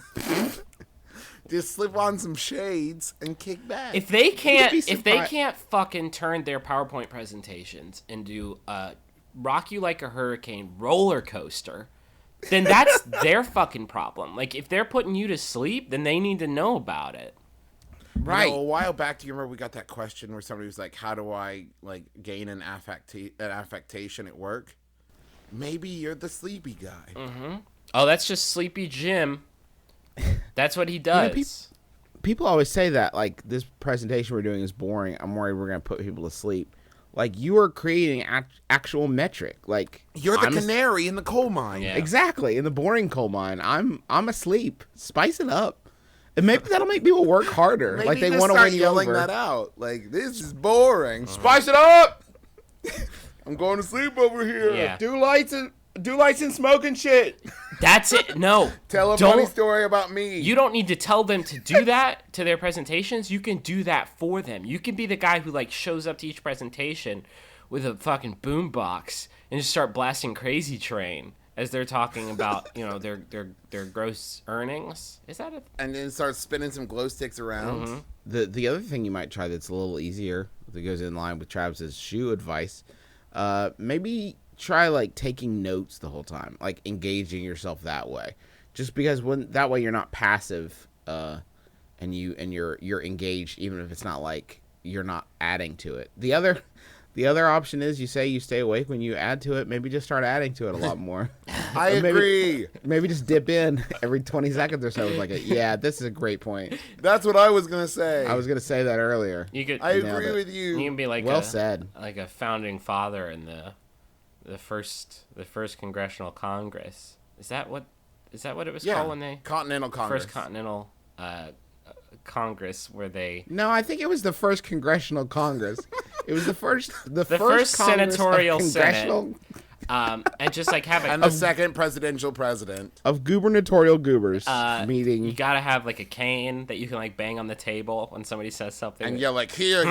[SPEAKER 4] just slip on some shades and kick back.
[SPEAKER 5] If they
[SPEAKER 3] be surprised.
[SPEAKER 5] can't fucking turn their PowerPoint presentations into a rock you like a hurricane roller coaster, then that's their fucking problem. Like if they're putting you to sleep, then they need to know about it.
[SPEAKER 3] Right.
[SPEAKER 4] You know, a while back, do you remember we got that question where somebody was like, "How do I like gain an affectation at work?" Maybe you're the sleepy guy.
[SPEAKER 5] Oh, that's just Sleepy Jim. That's what he does.
[SPEAKER 3] People always say that, like, this presentation we're doing is boring. I'm worried we're going to put people to sleep. Like, you are creating actual metric. Like,
[SPEAKER 4] You're the
[SPEAKER 3] I'm
[SPEAKER 4] canary in the coal mine.
[SPEAKER 5] Yeah.
[SPEAKER 3] Exactly. In the boring coal mine, I'm asleep. Spice it up. And maybe that'll make people work harder.
[SPEAKER 4] Maybe
[SPEAKER 3] like, they
[SPEAKER 4] just
[SPEAKER 3] want to
[SPEAKER 4] start
[SPEAKER 3] win you
[SPEAKER 4] yelling
[SPEAKER 3] over.
[SPEAKER 4] that out. Like, this is boring.
[SPEAKER 3] Spice it up!
[SPEAKER 4] I'm going to sleep over here.
[SPEAKER 5] Yeah.
[SPEAKER 3] Do lights and smoke and shit.
[SPEAKER 5] That's it. No.
[SPEAKER 4] Tell a funny
[SPEAKER 5] Don't.
[SPEAKER 4] story about me.
[SPEAKER 5] You don't need to tell them to do that to their presentations. You can do that for them. You can be the guy who like shows up to each presentation with a fucking boombox and just start blasting Crazy Train as they're talking about, their gross earnings. Is that it?
[SPEAKER 4] And then start spinning some glow sticks around.
[SPEAKER 5] Mm-hmm.
[SPEAKER 3] The other thing you might try that's a little easier, that goes in line with Travis's shoe advice, maybe try like taking notes the whole time, like engaging yourself that way. Just because that way you're not passive, and you're engaged, even if it's not like you're not adding to it. The other option is you say you stay awake. When you add to it, maybe just start adding to it a lot more.
[SPEAKER 4] I agree.
[SPEAKER 3] Maybe just dip in every 20 seconds or so with like yeah, this is a great point.
[SPEAKER 4] That's what I was gonna say.
[SPEAKER 3] I was gonna say that earlier.
[SPEAKER 4] I agree with you.
[SPEAKER 5] You can be like
[SPEAKER 3] Well said.
[SPEAKER 5] like a founding father in the first Congressional Congress. Is that what it was called when they
[SPEAKER 4] Continental Congress.
[SPEAKER 5] First Continental Congress where they
[SPEAKER 3] No, I think it was the first Congressional Congress. It was the first
[SPEAKER 5] first
[SPEAKER 3] Congress
[SPEAKER 5] senatorial
[SPEAKER 3] of Congressional
[SPEAKER 5] and just like have
[SPEAKER 4] and the second presidential president
[SPEAKER 3] of gubernatorial goobers meeting.
[SPEAKER 5] You gotta have like a cane that you can like bang on the table when somebody says something
[SPEAKER 4] and yell like here.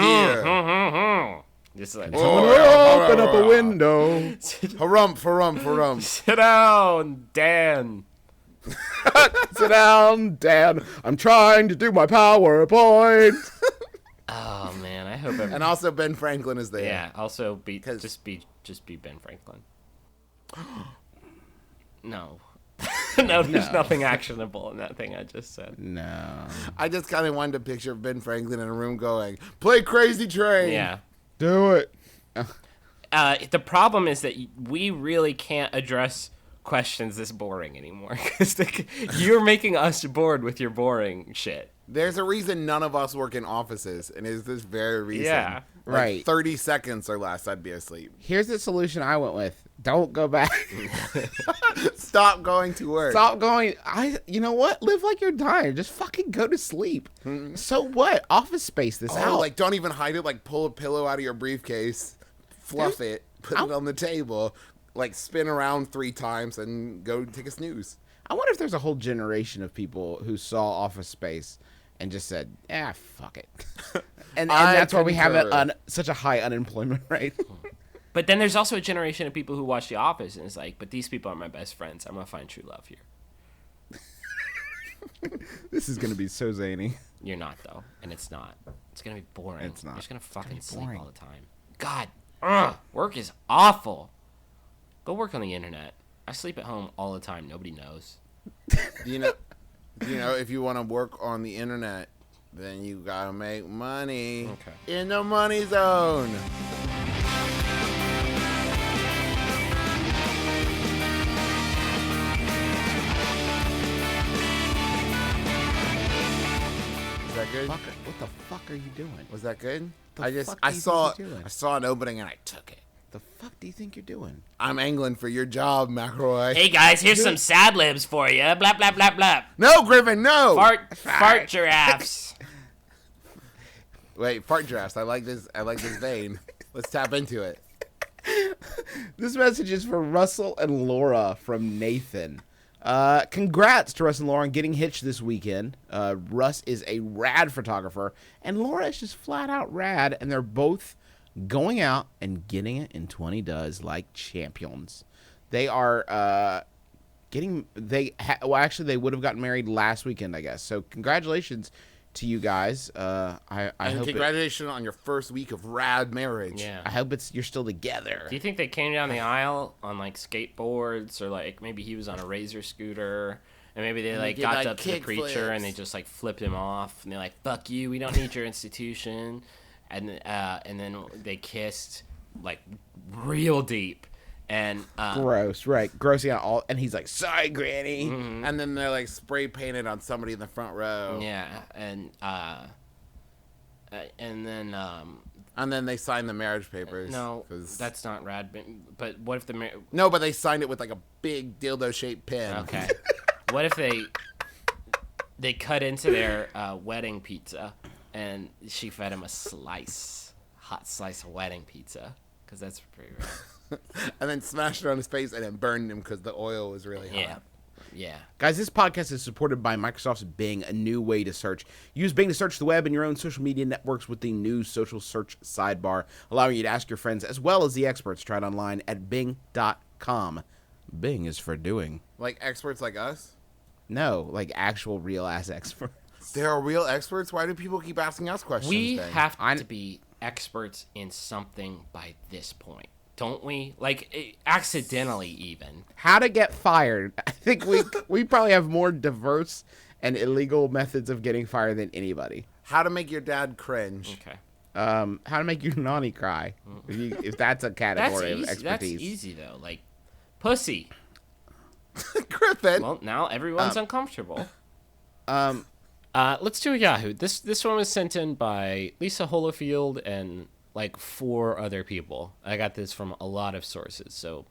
[SPEAKER 5] Just like
[SPEAKER 3] Open up a window.
[SPEAKER 4] Harumph.
[SPEAKER 5] sit down, Dan.
[SPEAKER 3] Sit down, Dan. I'm trying to do my PowerPoint.
[SPEAKER 5] Oh man, I hope.
[SPEAKER 4] And also Ben Franklin is there.
[SPEAKER 5] Yeah. Also, just be Ben Franklin. No. No, there's nothing actionable in that thing I just said.
[SPEAKER 3] No.
[SPEAKER 4] I just kind of wanted to picture Ben Franklin in a room going, "Play Crazy Train."
[SPEAKER 5] Yeah.
[SPEAKER 3] Do it.
[SPEAKER 5] The problem is that we really can't address questions this boring anymore because you're making us bored with your boring shit.
[SPEAKER 4] There's a reason none of us work in offices, and it's this very reason.
[SPEAKER 5] Yeah.
[SPEAKER 4] Like
[SPEAKER 3] Right.
[SPEAKER 4] 30 seconds or less, I'd be asleep.
[SPEAKER 3] Here's the solution I went with. Don't go back.
[SPEAKER 4] Stop going to work.
[SPEAKER 3] Stop going. You know what? Live like you're dying. Just fucking go to sleep. So what? Office space this out.
[SPEAKER 4] Like, don't even hide it. Like, pull a pillow out of your briefcase, fluff it, put it on the table, like, spin around 3 times, and go take a snooze.
[SPEAKER 3] I wonder if there's a whole generation of people who saw Office Space and just said, fuck it. and that's why we have such a high unemployment rate.
[SPEAKER 5] But then there's also a generation of people who watch The Office and it's like, but these people are my best friends. I'm going to find true love here.
[SPEAKER 3] This is going to be so zany.
[SPEAKER 5] You're not, though. And it's not. It's going to be boring.
[SPEAKER 3] It's not.
[SPEAKER 5] You're just going to fucking sleep
[SPEAKER 3] boring.
[SPEAKER 5] all the time. God, work is awful. Go work on the internet. I sleep at home all the time. Nobody knows.
[SPEAKER 4] You know, if you want to work on the internet, then you got to make money.
[SPEAKER 5] Okay.
[SPEAKER 4] In the money zone. Is that good?
[SPEAKER 3] What the fuck are you doing?
[SPEAKER 4] Was that good?
[SPEAKER 3] The
[SPEAKER 4] I
[SPEAKER 3] fuck do you think you're doing?
[SPEAKER 4] I saw an opening and I took it.
[SPEAKER 3] The fuck do you think you're doing?
[SPEAKER 4] I'm angling for your job, McElroy.
[SPEAKER 5] Hey, guys, here's some sad libs for you. Blah, blah, blah, blah.
[SPEAKER 4] No, Griffin, no.
[SPEAKER 5] Fart giraffes.
[SPEAKER 4] Wait, fart giraffes. I like this vein. Let's tap into it.
[SPEAKER 3] This message is for Russell and Laura from Nathan. Congrats to Russ and Laura on getting hitched this weekend. Russ is a rad photographer, and Laura is just flat out rad, and they're both going out and getting it in 20 does like champions. They are actually they would have gotten married last weekend, I guess. So congratulations to you guys. I hope
[SPEAKER 4] congratulations on your first week of rad marriage.
[SPEAKER 5] Yeah.
[SPEAKER 3] I hope you're still together.
[SPEAKER 5] Do you think they came down the aisle on like skateboards, or like maybe he was on a razor scooter, and maybe they like
[SPEAKER 4] did,
[SPEAKER 5] got
[SPEAKER 4] like,
[SPEAKER 5] up to the
[SPEAKER 4] kick
[SPEAKER 5] preacher
[SPEAKER 4] flips.
[SPEAKER 5] and they just like flipped him off, and they're like, "Fuck you, we don't need your institution," and then they kissed like real deep, and
[SPEAKER 3] Gross, right? Grossing out all, and he's like, "Sorry, Granny."
[SPEAKER 5] Mm-hmm.
[SPEAKER 4] And then they're like spray painted on somebody in the front row.
[SPEAKER 5] yeah, and then
[SPEAKER 4] And then they signed the marriage papers.
[SPEAKER 5] no,
[SPEAKER 4] 'cause-
[SPEAKER 5] that's not rad. But what if the
[SPEAKER 4] No, but they signed it with like a big dildo shaped pen.
[SPEAKER 5] okay? What if they cut into their wedding pizza, and she fed him a hot slice of wedding pizza, because that's pretty rad.
[SPEAKER 4] And then smashed it on his face and then burned him because the oil was really hot.
[SPEAKER 5] Yeah, yeah.
[SPEAKER 3] Guys, this podcast is supported by Microsoft's Bing, a new way to search. Use Bing to search the web and your own social media networks with the new social search sidebar, allowing you to ask your friends as well as the experts. Try it online at bing.com. Bing is for doing.
[SPEAKER 4] Like experts like us?
[SPEAKER 3] No, like actual real ass experts.
[SPEAKER 4] There are real experts? Why do people keep asking us questions
[SPEAKER 5] We
[SPEAKER 4] then?
[SPEAKER 5] have to be experts in something by this point, don't we? Like, accidentally even.
[SPEAKER 3] How to get fired. I think we probably have more diverse and illegal methods of getting fired than anybody.
[SPEAKER 4] How to make your dad cringe.
[SPEAKER 5] Okay.
[SPEAKER 3] How to make your nanny cry. If that's a
[SPEAKER 5] That's
[SPEAKER 3] category of
[SPEAKER 5] easy.
[SPEAKER 3] expertise.
[SPEAKER 5] That's easy, though. Like, pussy.
[SPEAKER 4] Griffin.
[SPEAKER 5] Well, now everyone's uncomfortable.
[SPEAKER 3] Um,
[SPEAKER 5] Let's do a Yahoo. This one was sent in by Lisa Holofield and like 4 other people. I got this from a lot of sources, so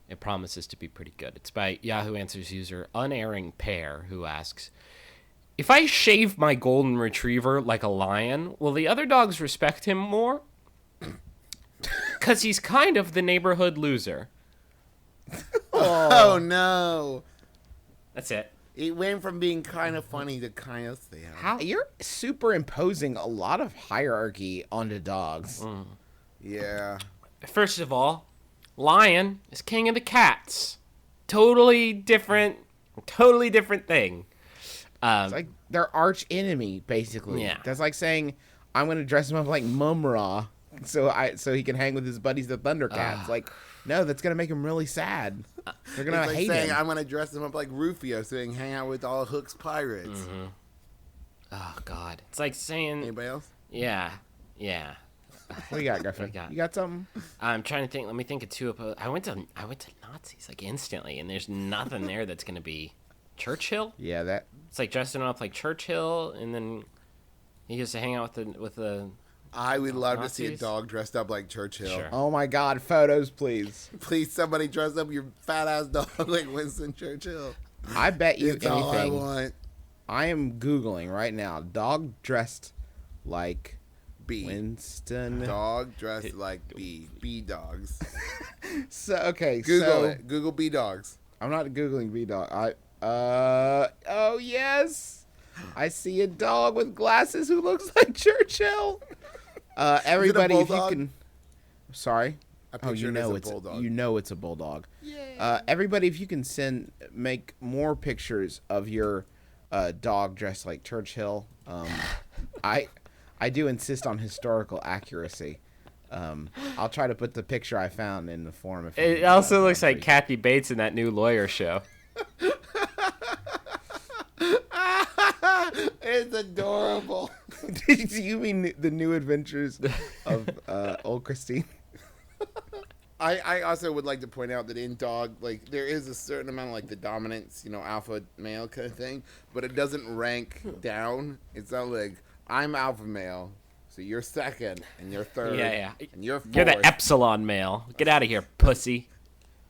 [SPEAKER 5] it promises to be pretty good. It's by Yahoo Answers user Unerring Pear, who asks, if I shave my golden retriever like a lion, will the other dogs respect him more? Because he's kind of the neighborhood loser.
[SPEAKER 4] Oh, no.
[SPEAKER 5] That's it.
[SPEAKER 4] It went from being kind of funny to kind of sad.
[SPEAKER 5] How?
[SPEAKER 3] you're superimposing a lot of hierarchy onto dogs.
[SPEAKER 4] Yeah.
[SPEAKER 5] First of all, lion is king of the cats. Totally different thing.
[SPEAKER 3] It's like their arch enemy, basically.
[SPEAKER 5] Yeah.
[SPEAKER 3] That's like saying, I'm going to dress him up like Mum-Ra so he can hang with his buddies, the Thundercats. Like, no, that's going to make him really sad. They're going
[SPEAKER 4] It's
[SPEAKER 3] to
[SPEAKER 4] like
[SPEAKER 3] hate
[SPEAKER 4] saying
[SPEAKER 3] him.
[SPEAKER 4] I'm going to dress him up like Rufio so he can hang out with all Hook's pirates.
[SPEAKER 3] Mm-hmm.
[SPEAKER 5] Oh, God. It's like saying...
[SPEAKER 4] Anybody else?
[SPEAKER 5] Yeah.
[SPEAKER 3] What you got, Griffin?
[SPEAKER 5] What you got?
[SPEAKER 3] You got something?
[SPEAKER 5] I'm trying to think. Let me think of 2. I went to Nazis, like, instantly, and there's nothing there that's going to be... Churchill?
[SPEAKER 3] Yeah, that...
[SPEAKER 5] It's like dressing up like Churchill, and then he gets to hang out with the...
[SPEAKER 4] I would love to see a
[SPEAKER 5] Nazis?
[SPEAKER 4] dog dressed up like Churchill.
[SPEAKER 5] Sure.
[SPEAKER 3] Oh, my God. Photos, please.
[SPEAKER 4] Please, somebody dress up your fat ass dog like Winston Churchill.
[SPEAKER 3] I bet you
[SPEAKER 4] It's all I
[SPEAKER 3] anything.
[SPEAKER 4] want.
[SPEAKER 3] I am Googling right now. Dog dressed like
[SPEAKER 4] B.
[SPEAKER 3] Winston.
[SPEAKER 4] Dog dressed like B. B dogs.
[SPEAKER 3] So, okay,
[SPEAKER 4] Google
[SPEAKER 3] so...
[SPEAKER 4] it. Google B dogs.
[SPEAKER 3] I'm not Googling B-Dog. Oh, yes. I see a dog with glasses who looks like Churchill. Everybody, if you
[SPEAKER 4] bulldog?
[SPEAKER 3] can... Sorry?
[SPEAKER 4] I
[SPEAKER 3] Oh,
[SPEAKER 4] picture
[SPEAKER 3] you
[SPEAKER 4] it as
[SPEAKER 3] know
[SPEAKER 4] a
[SPEAKER 3] it's
[SPEAKER 4] bulldog.
[SPEAKER 3] you know it's a bulldog. Everybody, if you can make more pictures of your dog dressed like Churchill. I do insist on historical accuracy. I'll try to put the picture I found in the forum. If
[SPEAKER 5] It
[SPEAKER 3] you-
[SPEAKER 5] also looks like Kathy Bates in that new Lawyer show.
[SPEAKER 4] It's adorable.
[SPEAKER 3] Do you mean the new adventures of old Christine?
[SPEAKER 4] I also would like to point out that in dog, like, there is a certain amount of, like, the dominance, alpha male kind of thing, but it doesn't rank down. It's not like, I'm alpha male, so you're second, and you're third,
[SPEAKER 5] Yeah.
[SPEAKER 4] and you're fourth.
[SPEAKER 5] You're the Epsilon male. Get out of here, pussy.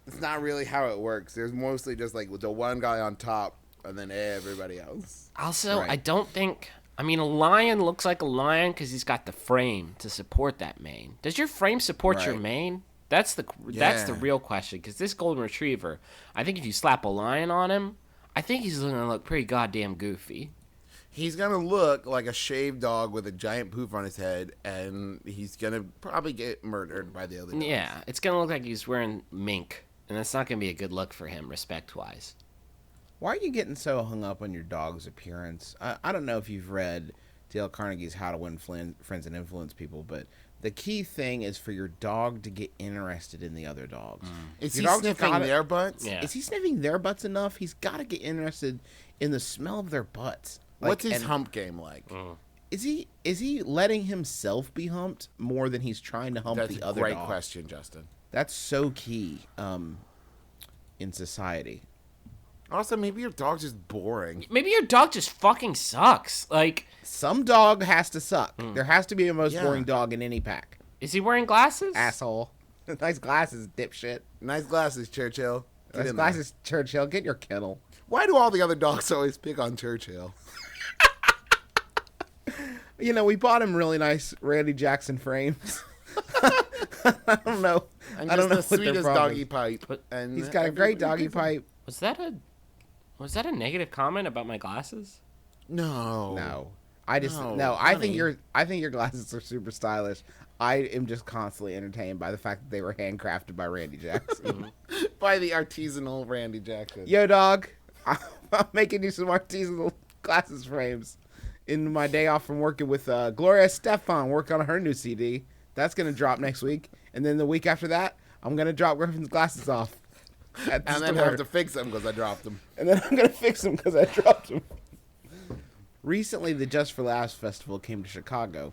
[SPEAKER 4] It's not really how it works. There's mostly just, like, the one guy on top, and then everybody else.
[SPEAKER 5] Also,
[SPEAKER 3] Right.
[SPEAKER 5] I don't think... I mean, a lion looks like a lion because he's got the frame to support that mane. Does your frame support your
[SPEAKER 3] Right.
[SPEAKER 5] mane? That's the
[SPEAKER 4] Yeah.
[SPEAKER 5] real question. Because this golden retriever, I think if you slap a lion on him, I think he's going to look pretty goddamn goofy.
[SPEAKER 4] He's gonna look like a shaved dog with a giant poof on his head, and he's gonna probably get murdered by the other dogs.
[SPEAKER 5] Yeah, it's going to look like he's wearing mink. And that's not going to be a good look for him, respect-wise.
[SPEAKER 3] Why are you getting so hung up on your dog's appearance? I don't know if you've read Dale Carnegie's How to Win Friends and Influence People, but the key thing is for your dog to get interested in the other dogs.
[SPEAKER 4] Is
[SPEAKER 3] Your
[SPEAKER 4] he
[SPEAKER 3] dog's
[SPEAKER 4] sniffing
[SPEAKER 3] gotta-
[SPEAKER 4] their butts?
[SPEAKER 5] Yeah.
[SPEAKER 3] Is he sniffing their butts enough? He's got to get interested in the smell of their butts.
[SPEAKER 4] What's his
[SPEAKER 3] and
[SPEAKER 4] hump game like?
[SPEAKER 3] Is he letting himself be humped more than he's trying to hump
[SPEAKER 4] That's
[SPEAKER 3] the
[SPEAKER 4] a
[SPEAKER 3] other
[SPEAKER 4] great
[SPEAKER 3] dog?
[SPEAKER 4] question, Justin.
[SPEAKER 3] That's so key in society.
[SPEAKER 4] Also, maybe your dog's just boring.
[SPEAKER 5] Maybe your dog just fucking sucks. Like,
[SPEAKER 3] Some dog has to suck. There has to be a most
[SPEAKER 4] Yeah.
[SPEAKER 3] boring dog in any pack.
[SPEAKER 5] is he wearing glasses?
[SPEAKER 3] Asshole. Nice glasses, dipshit.
[SPEAKER 4] Nice glasses, Churchill. Get
[SPEAKER 3] Nice
[SPEAKER 4] in there.
[SPEAKER 3] glasses, Churchill. Get in your kennel.
[SPEAKER 4] Why do all the other dogs always pick on Churchill?
[SPEAKER 3] You know, we bought him really nice Randy Jackson frames. I don't know.
[SPEAKER 4] And
[SPEAKER 3] I don't
[SPEAKER 4] just
[SPEAKER 3] know
[SPEAKER 4] the
[SPEAKER 3] what their
[SPEAKER 4] sweetest
[SPEAKER 3] problem
[SPEAKER 4] doggy
[SPEAKER 3] is.
[SPEAKER 4] pipe. And
[SPEAKER 3] He's got a great doggy pipe.
[SPEAKER 5] Was that a negative comment about my glasses?
[SPEAKER 4] No.
[SPEAKER 3] No. I just
[SPEAKER 4] No,
[SPEAKER 3] no. I think
[SPEAKER 4] honey.
[SPEAKER 3] your glasses are super stylish. I am just constantly entertained by the fact that they were handcrafted by Randy Jackson.
[SPEAKER 4] Buy the artisanal Randy Jackson.
[SPEAKER 3] Yo, dog, I'm making you some artisanal glasses frames in my day off from working with Gloria Estefan, work on her new CD. That's going to drop next week. And then the week after that, I'm going to drop Griffin's glasses off. At the
[SPEAKER 4] And then
[SPEAKER 3] store.
[SPEAKER 4] have to fix them because I dropped them.
[SPEAKER 3] And then I'm going to fix them because I dropped them. Recently, the Just for Laughs Festival came to Chicago.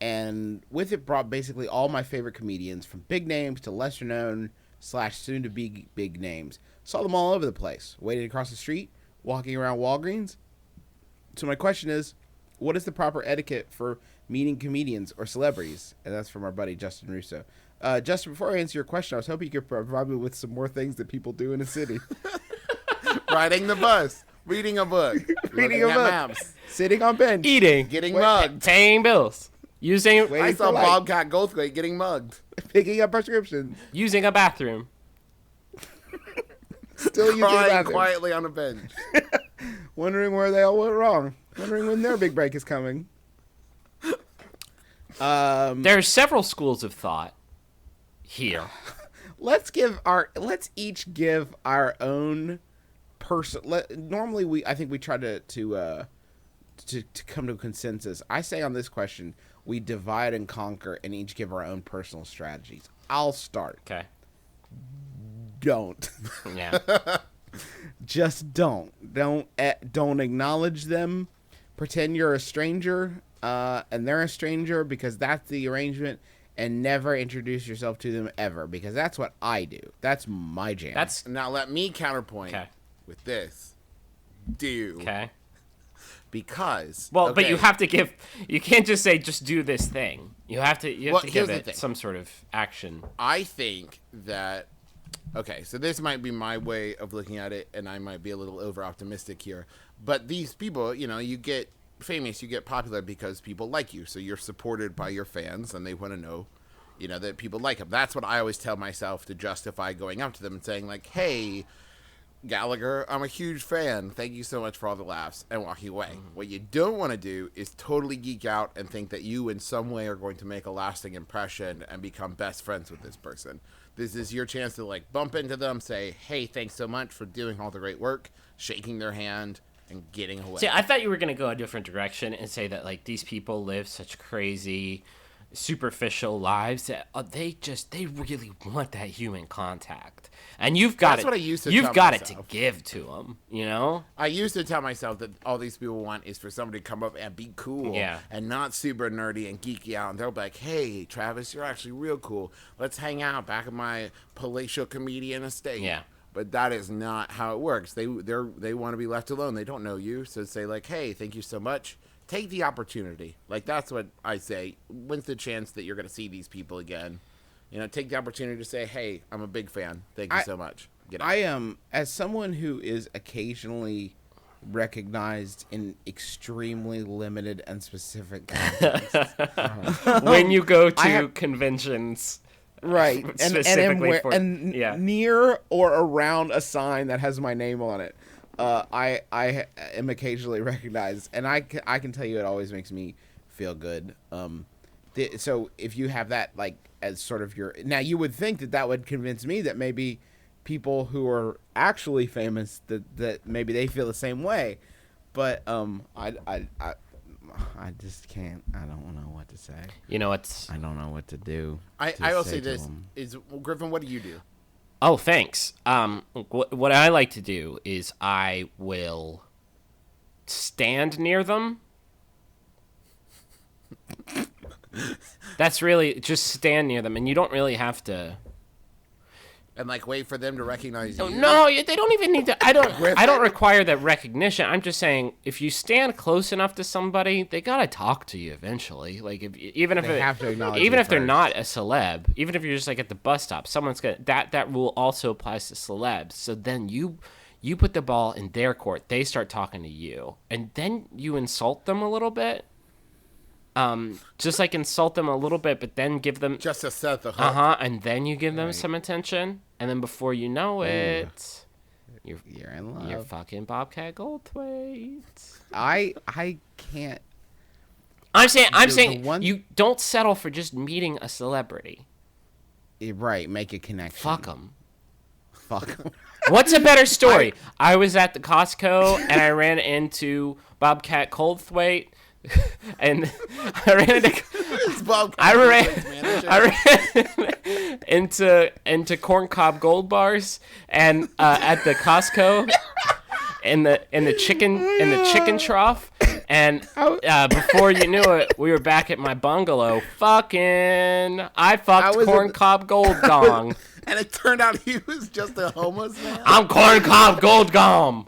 [SPEAKER 3] And with it brought basically all my favorite comedians, from big names to lesser known / soon to be big names. Saw them all over the place, waiting across the street, walking around Walgreens. So my question is, what is the proper etiquette for meeting comedians or celebrities? And that's from our buddy Justin Russo. Justin, before I answer your question, I was hoping you could provide me with some more things that people do in a city.
[SPEAKER 4] Riding the bus. Reading a book.
[SPEAKER 3] Reading
[SPEAKER 4] looking
[SPEAKER 3] a
[SPEAKER 4] at
[SPEAKER 3] book.
[SPEAKER 4] maps.
[SPEAKER 3] Sitting on bench.
[SPEAKER 5] Eating.
[SPEAKER 4] Getting
[SPEAKER 3] Wait,
[SPEAKER 4] mugged.
[SPEAKER 5] Paying bills. Using
[SPEAKER 3] Wait.
[SPEAKER 4] I saw
[SPEAKER 3] for light.
[SPEAKER 4] Bobcat Goldthwait getting mugged.
[SPEAKER 3] Picking up prescriptions.
[SPEAKER 5] using a bathroom.
[SPEAKER 3] Still using the
[SPEAKER 4] Crying
[SPEAKER 3] bathroom.
[SPEAKER 4] quietly on a bench.
[SPEAKER 3] Wondering where they all went wrong. Wondering when their big break is coming.
[SPEAKER 5] There are several schools of thought here.
[SPEAKER 3] Let's each give our own normally I think we try to come to a consensus. I say on this question we divide and conquer and each give our own personal strategies. I'll start.
[SPEAKER 5] Okay.
[SPEAKER 3] Don't.
[SPEAKER 5] Yeah.
[SPEAKER 3] Just don't acknowledge them. Pretend you're a stranger and they're a stranger because that's the arrangement, and never introduce yourself to them ever, because that's what I do. That's my jam.
[SPEAKER 5] That's
[SPEAKER 4] Now let me counterpoint
[SPEAKER 5] okay.
[SPEAKER 4] with this. Do.
[SPEAKER 5] Okay.
[SPEAKER 4] Because.
[SPEAKER 5] Well, but
[SPEAKER 4] okay,
[SPEAKER 5] you have to give. You can't just say just do this thing. You have to. You have
[SPEAKER 4] Well,
[SPEAKER 5] to
[SPEAKER 4] here's
[SPEAKER 5] give
[SPEAKER 4] the
[SPEAKER 5] it
[SPEAKER 4] thing.
[SPEAKER 5] some sort of action.
[SPEAKER 4] I think that. Okay, so this might be my way of looking at it, and I might be a little over optimistic here. But these people, you get famous, you get popular because people like you. So you're supported by your fans, and they want to know, that people like them. That's what I always tell myself to justify going up to them and saying, like, hey, Gallagher, I'm a huge fan. Thank you so much for all the laughs, and walking away. What you don't want to do is totally geek out and think that you in some way are going to make a lasting impression and become best friends with this person. This is your chance to bump into them, say, hey, thanks so much for doing all the great work, shaking their hand, and getting away.
[SPEAKER 5] See, I thought you were going to go a different direction and say that these people live such crazy, superficial lives that they really want that human contact, and you've got
[SPEAKER 4] That's
[SPEAKER 5] it.
[SPEAKER 4] what I used to
[SPEAKER 5] You've
[SPEAKER 4] tell
[SPEAKER 5] got it
[SPEAKER 4] myself.
[SPEAKER 5] to give to them.
[SPEAKER 4] I used to tell myself that all these people want is for somebody to come up and be cool and not super nerdy and geeky out. And they'll be like, hey, Travis, you're actually real cool. Let's hang out back at my palatial comedian estate.
[SPEAKER 5] Yeah.
[SPEAKER 4] But that is not how it works. They want to be left alone. They don't know you. So say hey, thank you so much. Take the opportunity. That's what I say. When's the chance that you're going to see these people again? Take the opportunity to say, hey, I'm a big fan. Thank you so much. Get out.
[SPEAKER 3] I am, as someone who is occasionally recognized in extremely limited and specific context.
[SPEAKER 5] When you go to
[SPEAKER 3] have-
[SPEAKER 5] conventions,
[SPEAKER 3] Right, and
[SPEAKER 5] Specifically for-
[SPEAKER 3] and
[SPEAKER 5] yeah.
[SPEAKER 3] near or around a sign that has my name on it, I am occasionally recognized, and I can tell you it always makes me feel good. So if you have that as sort of your, now you would think that would convince me that maybe people who are actually famous that maybe they feel the same way, but I just can't. I don't know what to say.
[SPEAKER 5] it's
[SPEAKER 3] I don't know what to do.
[SPEAKER 4] I
[SPEAKER 3] to
[SPEAKER 4] will
[SPEAKER 3] say
[SPEAKER 4] say
[SPEAKER 3] to
[SPEAKER 4] this.
[SPEAKER 3] them.
[SPEAKER 4] Griffin, what do you do?
[SPEAKER 5] Oh, thanks. What I like to do is I will stand near them. That's really just stand near them, and you don't really have to.
[SPEAKER 4] And wait for them to recognize you?
[SPEAKER 5] No, they don't even need to. I don't require that recognition. I'm just saying, if you stand close enough to somebody, they gotta talk to you eventually. Even if
[SPEAKER 3] They have to acknowledge
[SPEAKER 5] even
[SPEAKER 3] you
[SPEAKER 5] if they're
[SPEAKER 3] first.
[SPEAKER 5] not a celeb, even if you're just at the bus stop, someone's gonna that rule also applies to celebs. So then you put the ball in their court. They start talking to you, and then you insult them a little bit. Just insult them a little bit, but then give them
[SPEAKER 4] Just to set the hook.
[SPEAKER 5] and then you give them some attention, and then before you know it,
[SPEAKER 3] You're in love.
[SPEAKER 5] you're fucking Bobcat Goldthwait.
[SPEAKER 3] I can't.
[SPEAKER 5] I'm
[SPEAKER 3] The
[SPEAKER 5] saying
[SPEAKER 3] one-
[SPEAKER 5] you don't settle for just meeting a celebrity.
[SPEAKER 3] Right, make a connection.
[SPEAKER 5] Fuck them.
[SPEAKER 3] fuck.
[SPEAKER 5] What's a better story? I was at the Costco and I ran into Bobcat Coldthwaite, and I ran into into Corncob Goldbars, and at the Costco in the chicken trough, and before you knew it, we were back at my bungalow. I fucked Corncob Gold Gong.
[SPEAKER 4] And it turned out he was just a homeless man.
[SPEAKER 5] I'm Corncob Gold Gong.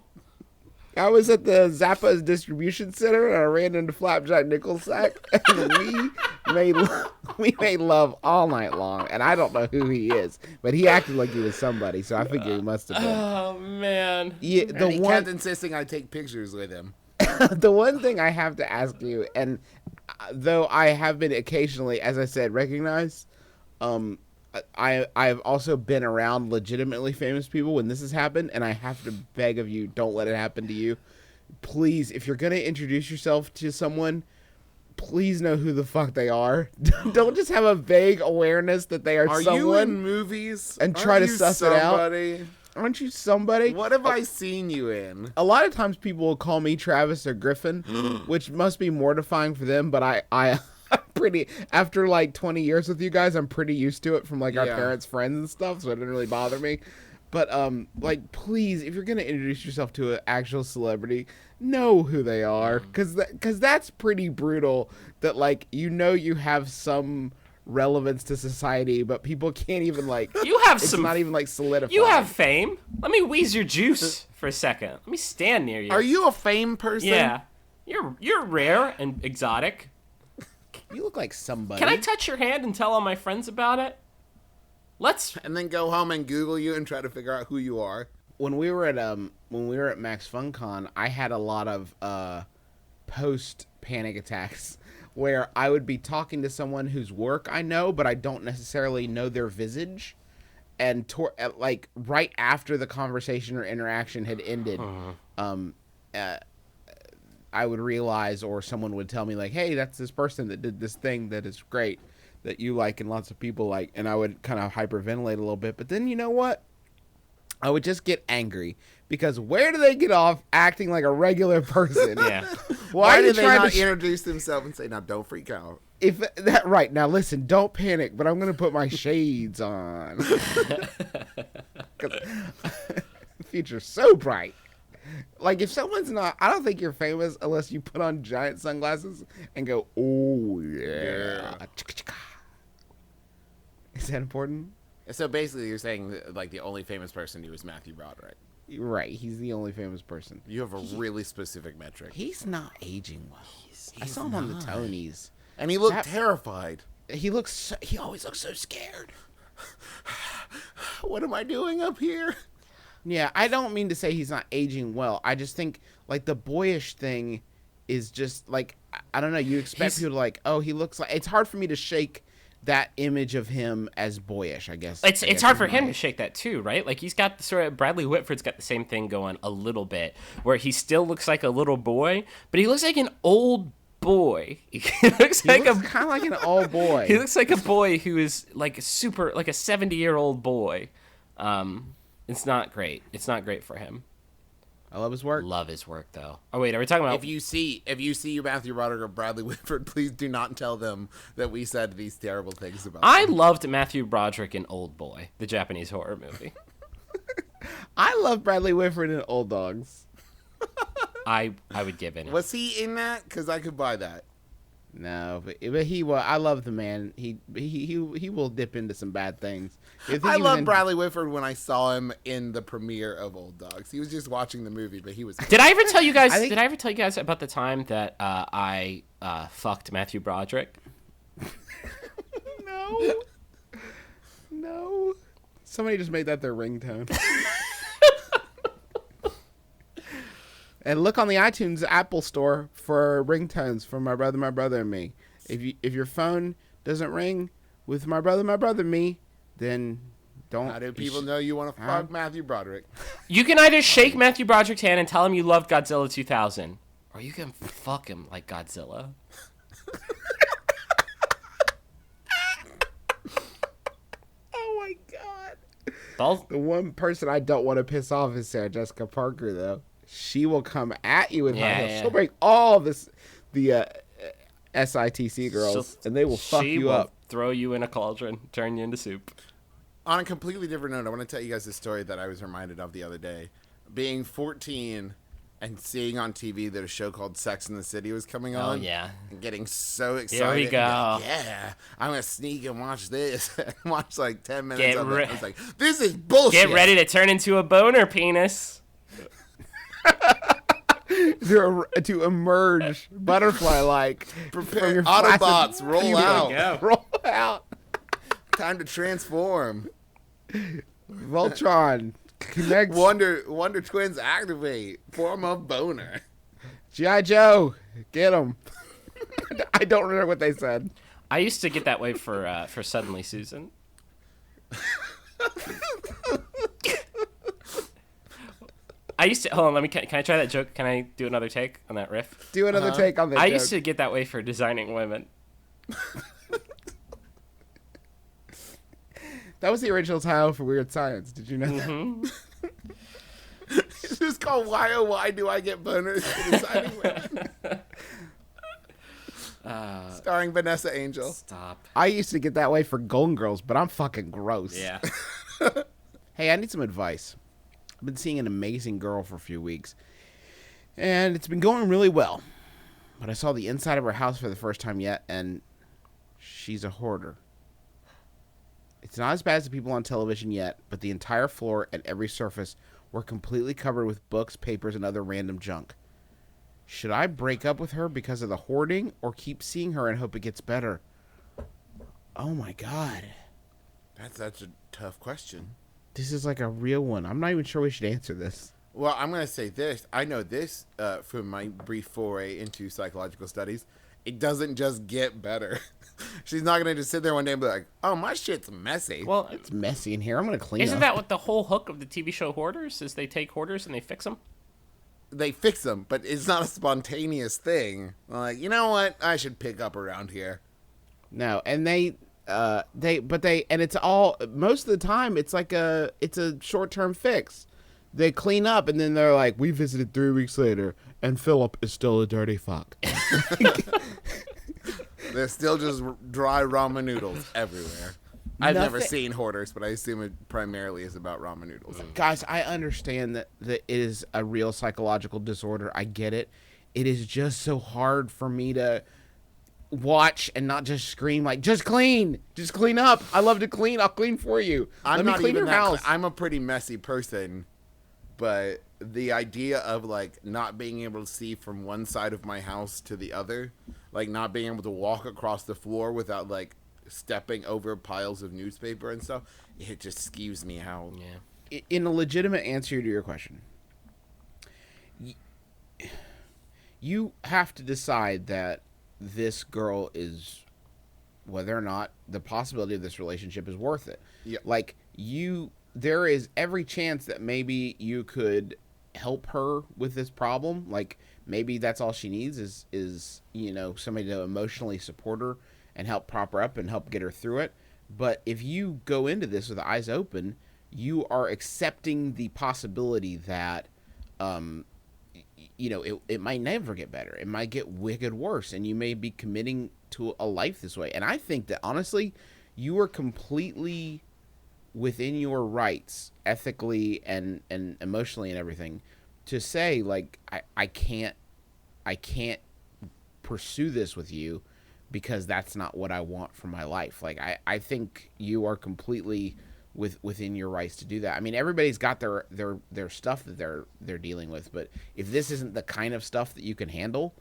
[SPEAKER 3] I was at the Zappa's distribution center and I ran into Flapjack Nickelsack and we made love all night long. And I don't know who he is, but he acted like he was somebody, so I figure he must have been.
[SPEAKER 5] Oh man.
[SPEAKER 3] Yeah,
[SPEAKER 4] And he kept insisting I take pictures with him.
[SPEAKER 3] the one thing I have to ask you, and though I have been occasionally, as I said, recognized, I've also been around legitimately famous people when this has happened, and I have to beg of you, don't let it happen to you. Please, if you're going to introduce yourself to someone, please know who the fuck they are. Don't just have a vague awareness that they are someone.
[SPEAKER 4] You in movies?
[SPEAKER 3] And try to suss it out? Aren't you somebody?
[SPEAKER 4] What have I seen you in?
[SPEAKER 3] A lot of times people will call me Travis or Griffin, which must be mortifying for them, but I'm pretty, after like 20 years with you guys, I'm pretty used to it from like our parents' friends and stuff, so it didn't really bother me. But like, please, if you're gonna introduce yourself to an actual celebrity, know who they are, because that's pretty brutal. That like, you have some relevance to society, but people can't even like.
[SPEAKER 5] You have
[SPEAKER 3] it's
[SPEAKER 5] some.
[SPEAKER 3] not even like solidified.
[SPEAKER 5] You have fame. Let me wheeze your juice for a second. Let me stand near you.
[SPEAKER 4] Are you a fame person?
[SPEAKER 5] Yeah. You're rare and exotic.
[SPEAKER 3] You look like somebody.
[SPEAKER 5] Can I touch your hand and tell all my friends about it?
[SPEAKER 4] And then go home and Google you and try to figure out who you are.
[SPEAKER 3] When we were at Max FunCon, I had a lot of post panic attacks where I would be talking to someone whose work I know, but I don't necessarily know their visage, and like right after the conversation or interaction had ended, I would realize, or someone would tell me like, "Hey, that's this person that did this thing that is great, that you like and lots of people like," and I would kind of hyperventilate a little bit. But then you know what? I would just get angry because where do they get off acting like a regular person?
[SPEAKER 5] Yeah.
[SPEAKER 4] Why did they not introduce themselves and say, "Now don't freak out"?
[SPEAKER 3] If that right now, listen, don't panic, but I'm gonna put my shades on. 'Cause the future's so bright. Like, if someone's not, I don't think you're famous unless you put on giant sunglasses and go, "Oh yeah." Is that important?
[SPEAKER 4] So basically, you're saying that, like, the only famous person you is Matthew Broderick.
[SPEAKER 3] Right, he's the only famous person.
[SPEAKER 4] You have a really specific metric.
[SPEAKER 3] He's not aging well. I saw him on the Tonys.
[SPEAKER 4] And he looked terrified.
[SPEAKER 3] He always looks so scared.
[SPEAKER 4] What am I doing up here?
[SPEAKER 3] Yeah, I don't mean to say he's not aging well. I just think, like, the boyish thing is just, like, I don't know. You expect people to, like, oh, he looks like... It's hard for me to shake that image of him as boyish, I guess.
[SPEAKER 5] It's hard for him to shake that, too, right? Like, he's got the sort of... Bradley Whitford's got the same thing going a little bit, where he still looks like a little boy, but he looks like an old boy. He looks kind of
[SPEAKER 3] like an old boy.
[SPEAKER 5] He looks like a boy who is, like, a 70-year-old boy. It's not great. It's not great for him.
[SPEAKER 3] I love his work.
[SPEAKER 5] Love his work, though. Oh wait, are we talking about?
[SPEAKER 4] If you see Matthew Broderick or Bradley Whitford, please do not tell them that we said these terrible things about them.
[SPEAKER 5] Loved Matthew Broderick in Old Boy, the Japanese horror movie.
[SPEAKER 3] I love Bradley Whitford in Old Dogs.
[SPEAKER 5] I would give it.
[SPEAKER 4] Was he in that? Because I could buy that.
[SPEAKER 3] No, but he was. I love the man. He will dip into some bad things.
[SPEAKER 4] I love Bradley Whitford when I saw him in the premiere of Old Dogs. He was just watching the movie, but he was.
[SPEAKER 5] Did I ever tell you guys? Did I ever tell you guys about the time that I fucked Matthew Broderick?
[SPEAKER 3] No. Somebody just made that their ringtone. And look on the iTunes Apple Store for ringtones for My Brother, and Me. If your phone doesn't ring with My Brother, and Me, then don't.
[SPEAKER 4] How do people know you want to fuck Matthew Broderick?
[SPEAKER 5] You can either shake Matthew Broderick's hand and tell him you loved Godzilla 2000, or you can fuck him like Godzilla.
[SPEAKER 3] Oh my god.
[SPEAKER 5] Both.
[SPEAKER 3] The one person I don't want to piss off is Sarah Jessica Parker, though. She will come at you with high heels.
[SPEAKER 5] Yeah.
[SPEAKER 3] She'll bring all the SITC girls, and they will fuck
[SPEAKER 5] she
[SPEAKER 3] you
[SPEAKER 5] will
[SPEAKER 3] up.
[SPEAKER 5] Throw you in a cauldron, turn you into soup.
[SPEAKER 4] On a completely different note, I want to tell you guys a story that I was reminded of the other day. Being 14 and seeing on TV that a show called Sex and the City was coming on.
[SPEAKER 5] Oh, yeah.
[SPEAKER 4] And getting so excited.
[SPEAKER 5] Here we go.
[SPEAKER 4] Like, yeah, I'm going to sneak and watch this. And watch like 10 minutes of it. I was like, this is bullshit.
[SPEAKER 5] Get ready to turn into a boner penis.
[SPEAKER 3] to emerge butterfly-like.
[SPEAKER 4] Prepare
[SPEAKER 3] your
[SPEAKER 4] Autobots,
[SPEAKER 3] flaccid
[SPEAKER 4] roll
[SPEAKER 3] pubic.
[SPEAKER 4] out.
[SPEAKER 3] Roll out.
[SPEAKER 4] Time to transform.
[SPEAKER 3] Voltron. Connect.
[SPEAKER 4] Wonder Twins activate. Form of boner.
[SPEAKER 3] G.I. Joe. Get him. I don't remember what they said.
[SPEAKER 5] I used to get that way for Suddenly Susan. I used to hold on. Can I try that joke? Can I do another take on that riff?
[SPEAKER 3] Do another take on that
[SPEAKER 5] I
[SPEAKER 3] joke.
[SPEAKER 5] used to get that way for Designing Women.
[SPEAKER 3] That was the original title for Weird Science. Did you know that?
[SPEAKER 4] It's just called Why Oh Why Do I Get Boners for Designing Women? Starring Vanessa Angel.
[SPEAKER 5] Stop.
[SPEAKER 3] I used to get that way for Golden Girls, but I'm fucking gross.
[SPEAKER 5] Yeah.
[SPEAKER 3] Hey, I need some advice. I've been seeing an amazing girl for a few weeks, and it's been going really well. But I saw the inside of her house for the first time yet, and she's a hoarder. It's not as bad as the people on television yet, but the entire floor and every surface were completely covered with books, papers, and other random junk. Should I break up with her because of the hoarding, or keep seeing her and hope it gets better? Oh my god.
[SPEAKER 4] That's a tough question.
[SPEAKER 3] This is like a real one. I'm not even sure we should answer this.
[SPEAKER 4] Well, I'm going to say this. I know this from my brief foray into psychological studies. It doesn't just get better. She's not going to just sit there one day and be like, oh, my shit's messy.
[SPEAKER 5] Well,
[SPEAKER 3] It's messy in here. I'm going to clean
[SPEAKER 5] isn't
[SPEAKER 3] up.
[SPEAKER 5] that what the whole hook of the TV show Hoarders is? They take hoarders and they fix them.
[SPEAKER 4] They fix them, but it's not a spontaneous thing. Like, you know what? I should pick up around here.
[SPEAKER 3] No, and and it's all, most of the time, it's a short-term fix. They clean up, and then they're like, we visited 3 weeks later, and Philip is still a dirty fuck.
[SPEAKER 4] There's still just dry ramen noodles everywhere. I've never
[SPEAKER 3] Nothing-
[SPEAKER 4] seen Hoarders, but I assume it primarily is about ramen noodles.
[SPEAKER 3] Guys, I understand that it is a real psychological disorder. I get it. It is just so hard for me to watch and not just scream like, just clean up. I love to clean. I'll clean for you. Let me clean your house.
[SPEAKER 4] I'm a pretty messy person, but the idea of like not being able to see from one side of my house to the other, like not being able to walk across the floor without like stepping over piles of newspaper and stuff, it just skews me out.
[SPEAKER 5] Yeah.
[SPEAKER 3] In a legitimate answer to your question, you have to decide that this girl is, whether or not the possibility of this relationship is worth it.
[SPEAKER 4] Yeah.
[SPEAKER 3] Like, there is every chance that maybe you could help her with this problem. Like, maybe that's all she needs is somebody to emotionally support her and help prop her up and help get her through it. But if you go into this with eyes open, you are accepting the possibility that it might never get better. It might get wicked worse, and you may be committing to a life this way. And I think that, honestly, you are completely within your rights, ethically and emotionally and everything, to say, like, I can't pursue this with you because that's not what I want for my life. Like, I think you are completely within your rights to do that. I mean, everybody's got their stuff that they're dealing with, but if this isn't the kind of stuff that you can handle,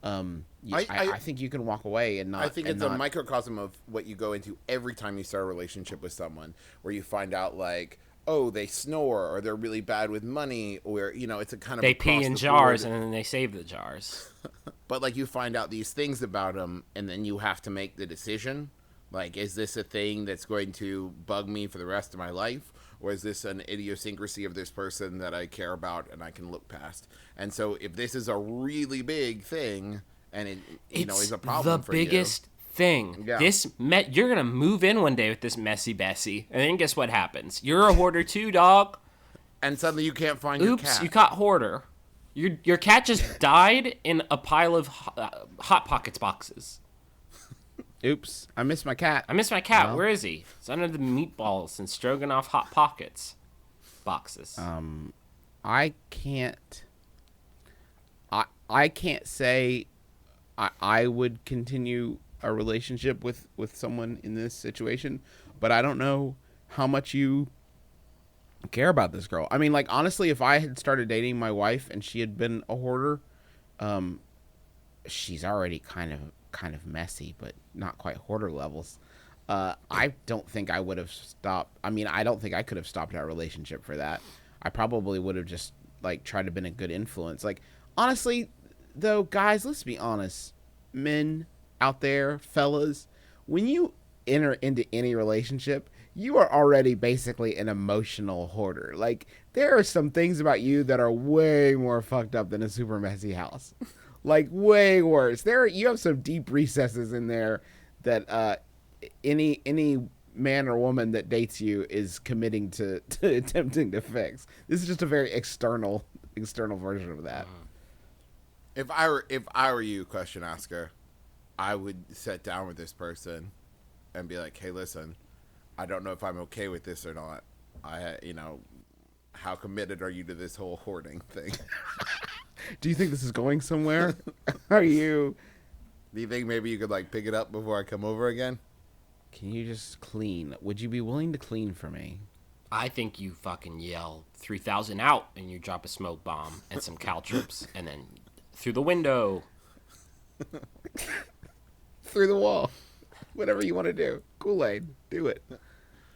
[SPEAKER 3] I think you can walk away and not.
[SPEAKER 4] I think it's a microcosm of what you go into every time you start a relationship with someone, where you find out like, oh, they snore, or they're really bad with money, or it's a kind of
[SPEAKER 5] They pee in jars and then they save the jars.
[SPEAKER 4] But like you find out these things about them, and then you have to make the decision. Like, is this a thing that's going to bug me for the rest of my life? Or is this an idiosyncrasy of this person that I care about and I can look past? And so if this is a really big thing and it is a problem for you.
[SPEAKER 5] The biggest thing.
[SPEAKER 4] Yeah.
[SPEAKER 5] You're gonna move in one day with this messy Bessie, and then guess what happens? You're a hoarder too, dog.
[SPEAKER 4] And suddenly you can't find your
[SPEAKER 5] Oops,
[SPEAKER 4] cat.
[SPEAKER 5] you caught hoarder. Your cat just died in a pile of Hot Pockets boxes.
[SPEAKER 3] Oops, I missed my cat.
[SPEAKER 5] I miss my cat.
[SPEAKER 3] Well.
[SPEAKER 5] Where is he? He's under the meatballs and stroganoff Hot Pockets boxes.
[SPEAKER 3] I can't. I can't say I would continue a relationship with someone in this situation, but I don't know how much you care about this girl. I mean, like, honestly, if I had started dating my wife and she had been a hoarder, she's already kind of messy, but not quite hoarder levels. I don't think I would have stopped. I mean, I don't think I could have stopped our relationship for that. I probably would have just, like, tried to been a good influence. Like, honestly, though, guys, let's be honest. Men out there, fellas, when you enter into any relationship, you are already basically an emotional hoarder. Like, there are some things about you that are way more fucked up than a super messy house. Like, way worse. You have some deep recesses in there that any man or woman that dates you is committing to attempting to fix. This is just a very external version of that.
[SPEAKER 4] If I were you, question asker, I would sit down with this person and be like, hey, listen, I don't know if I'm okay with this or not. How committed are you to this whole hoarding thing?
[SPEAKER 3] Do you think this is going somewhere? Are you?
[SPEAKER 4] Do you think maybe you could, like, pick it up before I come over again?
[SPEAKER 3] Can you just clean? Would you be willing to clean for me?
[SPEAKER 5] I think you fucking yell 3,000 out and you drop a smoke bomb and some caltrops and then through the window.
[SPEAKER 3] Through the wall. Whatever you want to do. Kool-Aid. Do it.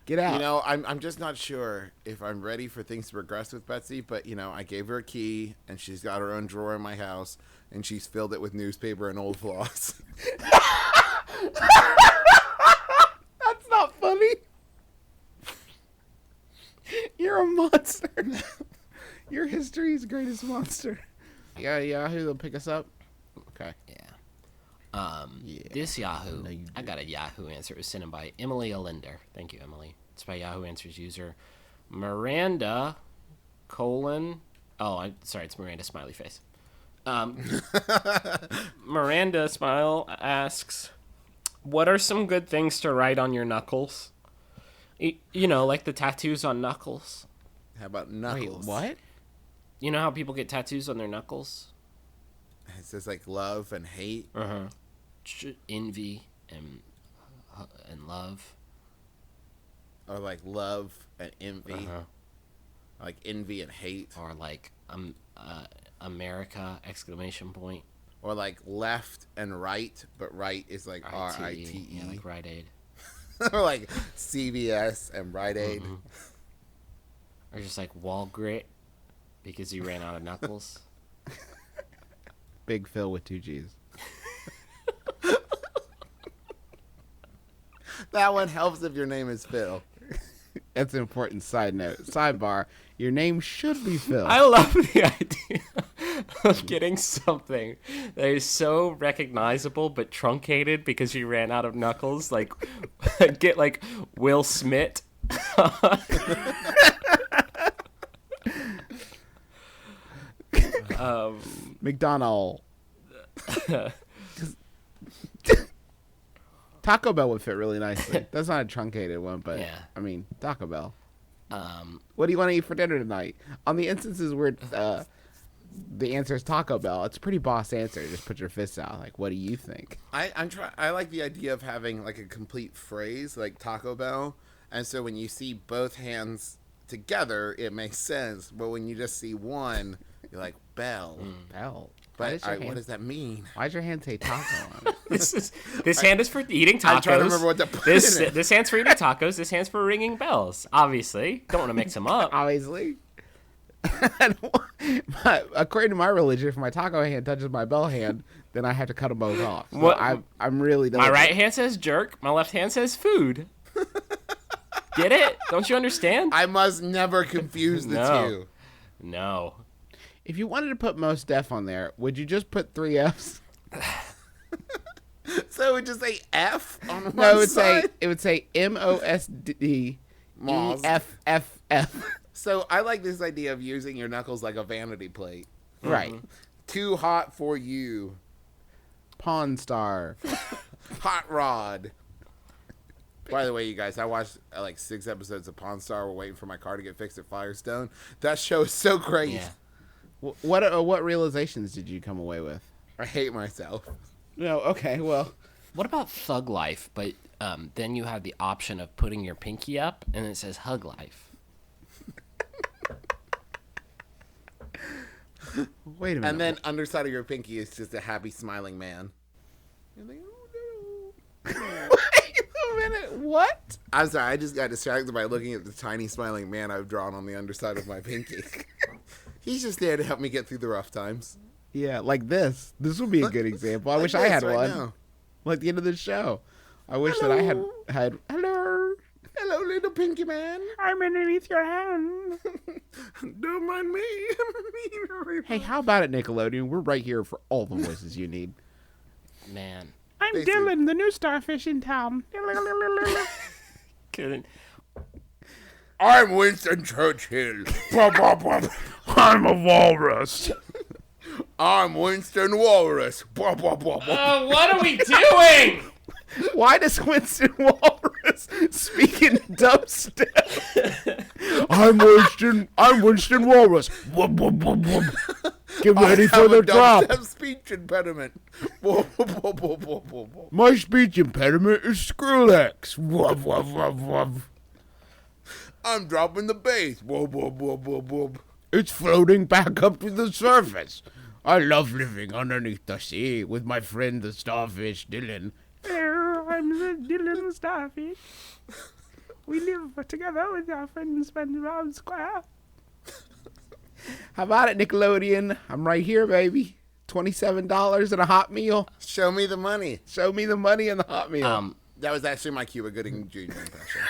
[SPEAKER 3] Get out.
[SPEAKER 4] I'm just not sure if I'm ready for things to progress with Betsy, but, I gave her a key, and she's got her own drawer in my house, and she's filled it with newspaper and old floss.
[SPEAKER 3] That's not funny. You're a monster. You're history's greatest monster. Yeah, Yahoo, they'll pick us up. Okay.
[SPEAKER 5] Yeah. This Yahoo, I got a Yahoo answer. It was sent in by Emily Alinder. Thank you, Emily. It's by Yahoo Answers user Miranda : it's Miranda smiley face. Miranda Smile asks, what are some good things to write on your knuckles? Like the tattoos on knuckles.
[SPEAKER 4] How about Knuckles?
[SPEAKER 3] Wait, what?
[SPEAKER 5] You know how people get tattoos on their knuckles?
[SPEAKER 4] It says, like, love and hate.
[SPEAKER 5] Uh-huh. Envy and love.
[SPEAKER 4] Or, like, love and envy.
[SPEAKER 5] Uh-huh.
[SPEAKER 4] Like, envy and hate.
[SPEAKER 5] Or like America !
[SPEAKER 4] Or, like, left and right, but right is, like,
[SPEAKER 5] RITE.
[SPEAKER 4] RITE.
[SPEAKER 5] Yeah, like Rite Aid.
[SPEAKER 4] Or, like, CVS and Rite Aid.
[SPEAKER 5] Mm-hmm. Or just like wall grit because you ran out of knuckles.
[SPEAKER 3] Big Phil with 2 G's.
[SPEAKER 4] That one helps if your name is Phil.
[SPEAKER 3] That's an important side note. Sidebar, your name should be Phil.
[SPEAKER 5] I love the idea of getting something that is so recognizable but truncated because you ran out of knuckles. Like, get like Will Smith.
[SPEAKER 3] McDonald. Taco Bell would fit really nicely. That's not a truncated one, but
[SPEAKER 5] Yeah.
[SPEAKER 3] I mean, Taco Bell. What do you want to eat for dinner tonight? On the instances where the answer is Taco Bell, it's a pretty boss answer. Just put your fists out. Like, what do you think?
[SPEAKER 4] I like the idea of having, like, a complete phrase, like Taco Bell. And so when you see both hands together, it makes sense. But when you just see one, you're like, Bell.
[SPEAKER 3] Bell.
[SPEAKER 4] But what does that mean?
[SPEAKER 3] Why does your hand say taco on it?
[SPEAKER 5] This hand is for eating tacos.
[SPEAKER 4] I'm trying to remember what to put in it.
[SPEAKER 5] This hand's for eating tacos. This hand's for ringing bells. Obviously, don't want to mix them up.
[SPEAKER 3] Obviously. According to my religion, if my taco hand touches my bell hand, then I have to cut them both off. So
[SPEAKER 5] What-
[SPEAKER 3] I'm really done.
[SPEAKER 5] My right hand says jerk. My left hand says food. Get it? Don't you understand?
[SPEAKER 4] I must never confuse the
[SPEAKER 5] No.
[SPEAKER 4] two.
[SPEAKER 5] No.
[SPEAKER 3] If you wanted to put Most Def on there, would you just put 3 Fs?
[SPEAKER 4] So it would just say F on one
[SPEAKER 3] No,
[SPEAKER 4] side?
[SPEAKER 3] it would say MOSD
[SPEAKER 4] Moss.
[SPEAKER 3] EFFF.
[SPEAKER 4] So I like this idea of using your knuckles like a vanity plate.
[SPEAKER 3] Right.
[SPEAKER 4] Too hot for you.
[SPEAKER 3] Pawn Star.
[SPEAKER 4] Hot Rod. By the way, you guys, I watched like 6 episodes of Pawn Star. We're waiting for my car to get fixed at Firestone. That show is so great.
[SPEAKER 5] Yeah.
[SPEAKER 3] What realizations did you come away with?
[SPEAKER 4] I hate myself.
[SPEAKER 3] No, okay, well.
[SPEAKER 5] What about Thug Life? But then you have the option of putting your pinky up, and it says Hug Life.
[SPEAKER 3] Wait a minute.
[SPEAKER 4] And then underside of your pinky is just a happy smiling man. You're like, oh, no.
[SPEAKER 3] Wait a minute. What?
[SPEAKER 4] I'm sorry, I just got distracted by looking at the tiny smiling man I've drawn on the underside of my pinky. He's just there to help me get through the rough times.
[SPEAKER 3] Yeah, like this. This would be a good example. I
[SPEAKER 4] Like
[SPEAKER 3] wish I
[SPEAKER 4] this
[SPEAKER 3] had
[SPEAKER 4] right
[SPEAKER 3] one.
[SPEAKER 4] now.
[SPEAKER 3] Like the end of the show. I wish that I had hello.
[SPEAKER 4] Hello, little pinky man.
[SPEAKER 3] I'm underneath your hand.
[SPEAKER 4] Don't mind me.
[SPEAKER 3] Hey, how about it, Nickelodeon? We're right here for all the voices you need.
[SPEAKER 5] Man.
[SPEAKER 3] I'm
[SPEAKER 4] Basically.
[SPEAKER 3] Dylan, the new starfish in town.
[SPEAKER 5] Couldn't.
[SPEAKER 4] I'm Winston Churchill.
[SPEAKER 3] I'm a walrus.
[SPEAKER 4] I'm Winston Walrus.
[SPEAKER 5] Oh, what are we doing?
[SPEAKER 3] Why does Winston Walrus speak in dubstep? I'm Winston Walrus. Wub, wub, wub, wub. Get ready for the drop.
[SPEAKER 4] Have speech impediment.
[SPEAKER 3] My speech impediment is Skrillex. Wub, wub, wub, wub.
[SPEAKER 4] I'm dropping the bass.
[SPEAKER 3] It's floating back up to the surface. I love living underneath the sea with my friend the starfish, Dylan. Hello, I'm the Dylan the starfish. We live together with our friend SpongeBob Square. How about it, Nickelodeon? I'm right here, baby. $27 and a hot meal.
[SPEAKER 4] Show me the money.
[SPEAKER 3] Show me the money and the hot meal.
[SPEAKER 4] That was actually my Cuba Gooding Jr. impression.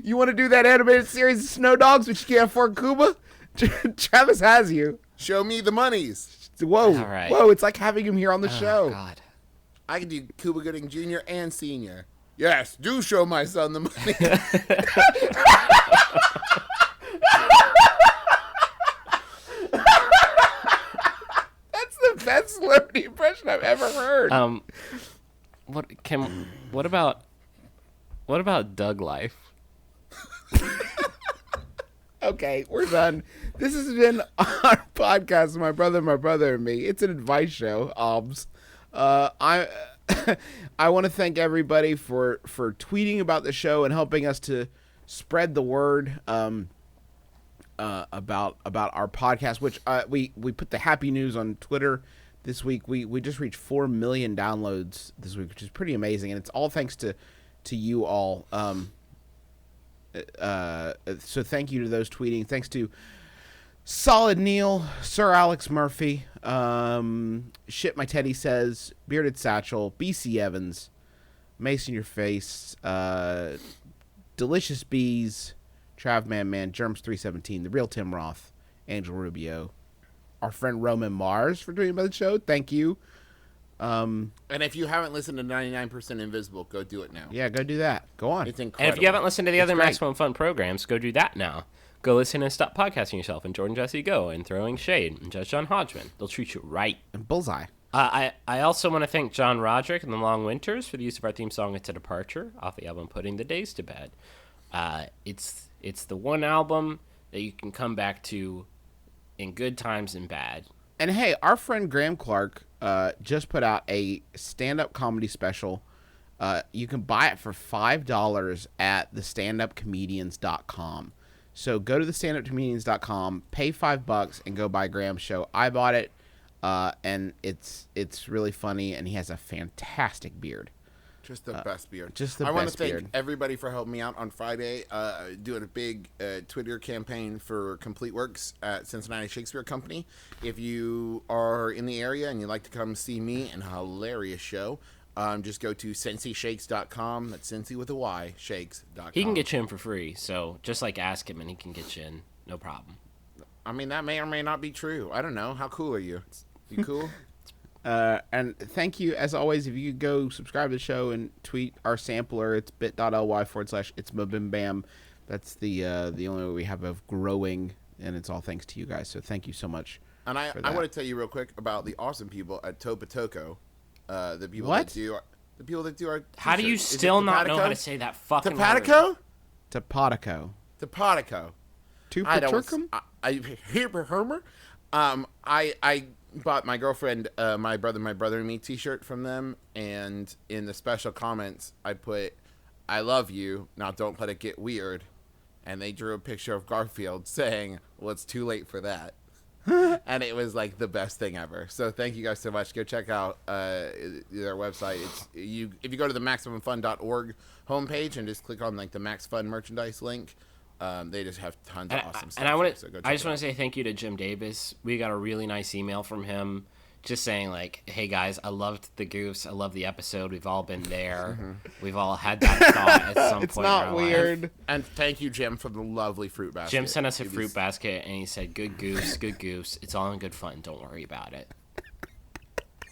[SPEAKER 3] You want to do that animated series of Snow Dogs, which you can't afford Cuba? Travis has you.
[SPEAKER 4] Show me the monies.
[SPEAKER 3] Whoa,
[SPEAKER 5] All right.
[SPEAKER 3] whoa! It's like having him here on the show.
[SPEAKER 5] Oh, God.
[SPEAKER 4] I can do Cuba Gooding Jr. and Senior. Yes, do show my son the money.
[SPEAKER 3] That's the best celebrity impression I've ever heard.
[SPEAKER 5] What about Doug Life?
[SPEAKER 3] Okay, we're done. This has been our podcast, my brother, and me. It's an advice show, obs. I want to thank everybody for tweeting about the show and helping us to spread the word about our podcast. Which we put the happy news on Twitter this week. We just reached 4 million downloads this week, which is pretty amazing, and it's all thanks to you all. So thank you to those tweeting. Thanks to Solid Neil, Sir Alex Murphy, Shit My Teddy Says, Bearded Satchel, BC Evans, Mason Your Face, Delicious Bees, Trav Man, Germs 317, The Real Tim Roth, Angel Rubio, our friend Roman Mars for doing the show. Thank you.
[SPEAKER 4] And if you haven't listened to 99% Invisible, go do it now.
[SPEAKER 3] Yeah, go do that. Go on.
[SPEAKER 4] It's
[SPEAKER 5] And
[SPEAKER 4] incredible.
[SPEAKER 5] if you haven't listened to the other
[SPEAKER 3] great.
[SPEAKER 5] Maximum Fun programs, go do that now. Go listen and stop podcasting yourself and Jordan Jesse Go and Throwing Shade and Judge John Hodgman. They'll treat you right.
[SPEAKER 3] Bullseye.
[SPEAKER 5] I also want to thank John Roderick and the Long Winters for the use of our theme song "It's a Departure" off the album "Putting the Days to Bed." It's the one album that you can come back to in good times and bad.
[SPEAKER 3] And hey, our friend Graham Clark just put out a stand-up comedy special. You can buy it for $5 at thestandupcomedians.com. So go to thestandupcomedians.com, pay $5, and go buy Graham's show. I bought it, and it's really funny, and he has a fantastic beard.
[SPEAKER 4] Just the best beard.
[SPEAKER 3] just the
[SPEAKER 4] I want
[SPEAKER 3] best
[SPEAKER 4] to thank
[SPEAKER 3] beard.
[SPEAKER 4] everybody for helping me out on Friday, doing a big Twitter campaign for Complete Works at Cincinnati Shakespeare Company. If you are in the area and you'd like to come see me and a hilarious show, just go to cincyshakes.com. That's Cincy with a Y, shakes.com.
[SPEAKER 5] He can get you in for free, so just ask him and he can get you in, no problem.
[SPEAKER 4] I mean, that may or may not be true. I don't know. How cool are you? You cool?
[SPEAKER 3] And thank you, as always, if you could go subscribe to the show and tweet our sampler, it's bit.ly/it's MBMBaM. That's the only way we have of growing, and it's all thanks to you guys. So thank you so much.
[SPEAKER 4] And I
[SPEAKER 3] for that.
[SPEAKER 4] want to tell you real quick about the awesome people at Topatoco. The people
[SPEAKER 3] What?
[SPEAKER 4] that do our
[SPEAKER 5] How do you
[SPEAKER 4] t-shirts. Is it
[SPEAKER 5] still not know
[SPEAKER 4] Topatico?
[SPEAKER 5] how to say that fucking word?
[SPEAKER 4] Topatico?
[SPEAKER 3] Topatico.
[SPEAKER 4] Topatico.
[SPEAKER 3] Tupaturkum?
[SPEAKER 4] I bought my girlfriend, my brother and me t-shirt from them, and in the special comments I put, "I love you, now don't let it get weird," and they drew a picture of Garfield saying, "Well, it's too late for that." And it was like the best thing ever. So thank you guys so much. Go check out their website. If you go to the MaximumFun.org homepage and just click on like the Max Fun merchandise link, they just have tons of awesome stuff.
[SPEAKER 5] And I
[SPEAKER 4] to
[SPEAKER 5] just want to say thank you to Jim Davis. We got a really nice email from him just saying like, "Hey guys, I loved the goofs. I love the episode. We've all been there. We've all had that thought at some
[SPEAKER 3] It's
[SPEAKER 5] point in
[SPEAKER 3] not
[SPEAKER 5] our
[SPEAKER 3] weird.
[SPEAKER 5] life."
[SPEAKER 4] And thank you, Jim, for the lovely fruit basket.
[SPEAKER 5] Jim sent us a fruit basket and he said, "Good goose, good goose. It's all in good fun. Don't worry about it."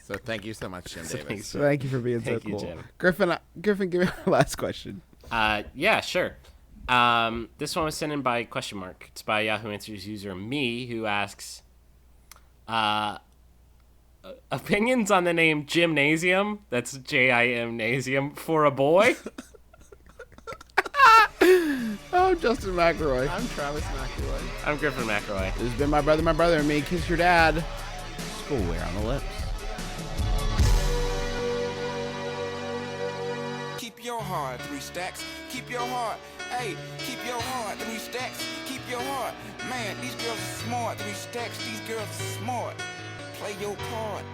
[SPEAKER 4] So thank you so much, Jim Davis.
[SPEAKER 3] So thank you for being
[SPEAKER 5] Thank
[SPEAKER 3] so
[SPEAKER 5] you,
[SPEAKER 3] cool.
[SPEAKER 5] Jim.
[SPEAKER 3] Griffin, give me our last question.
[SPEAKER 5] Yeah, sure. This one was sent in by question mark. It's by Yahoo Answers user me, who asks, opinions on the name Gymnasium, that's Gymnasium, for a boy?
[SPEAKER 3] Oh, Justin McElroy.
[SPEAKER 4] I'm Travis McElroy.
[SPEAKER 5] I'm Griffin McElroy.
[SPEAKER 3] This has been my brother, and me. Kiss your dad. Schoolwear on the lips.
[SPEAKER 2] Keep your heart, 3 stacks. Keep your heart. Hey, keep your heart, 3 stacks. Keep your heart. Man, these girls are smart, 3 stacks. These girls are smart. Play your part.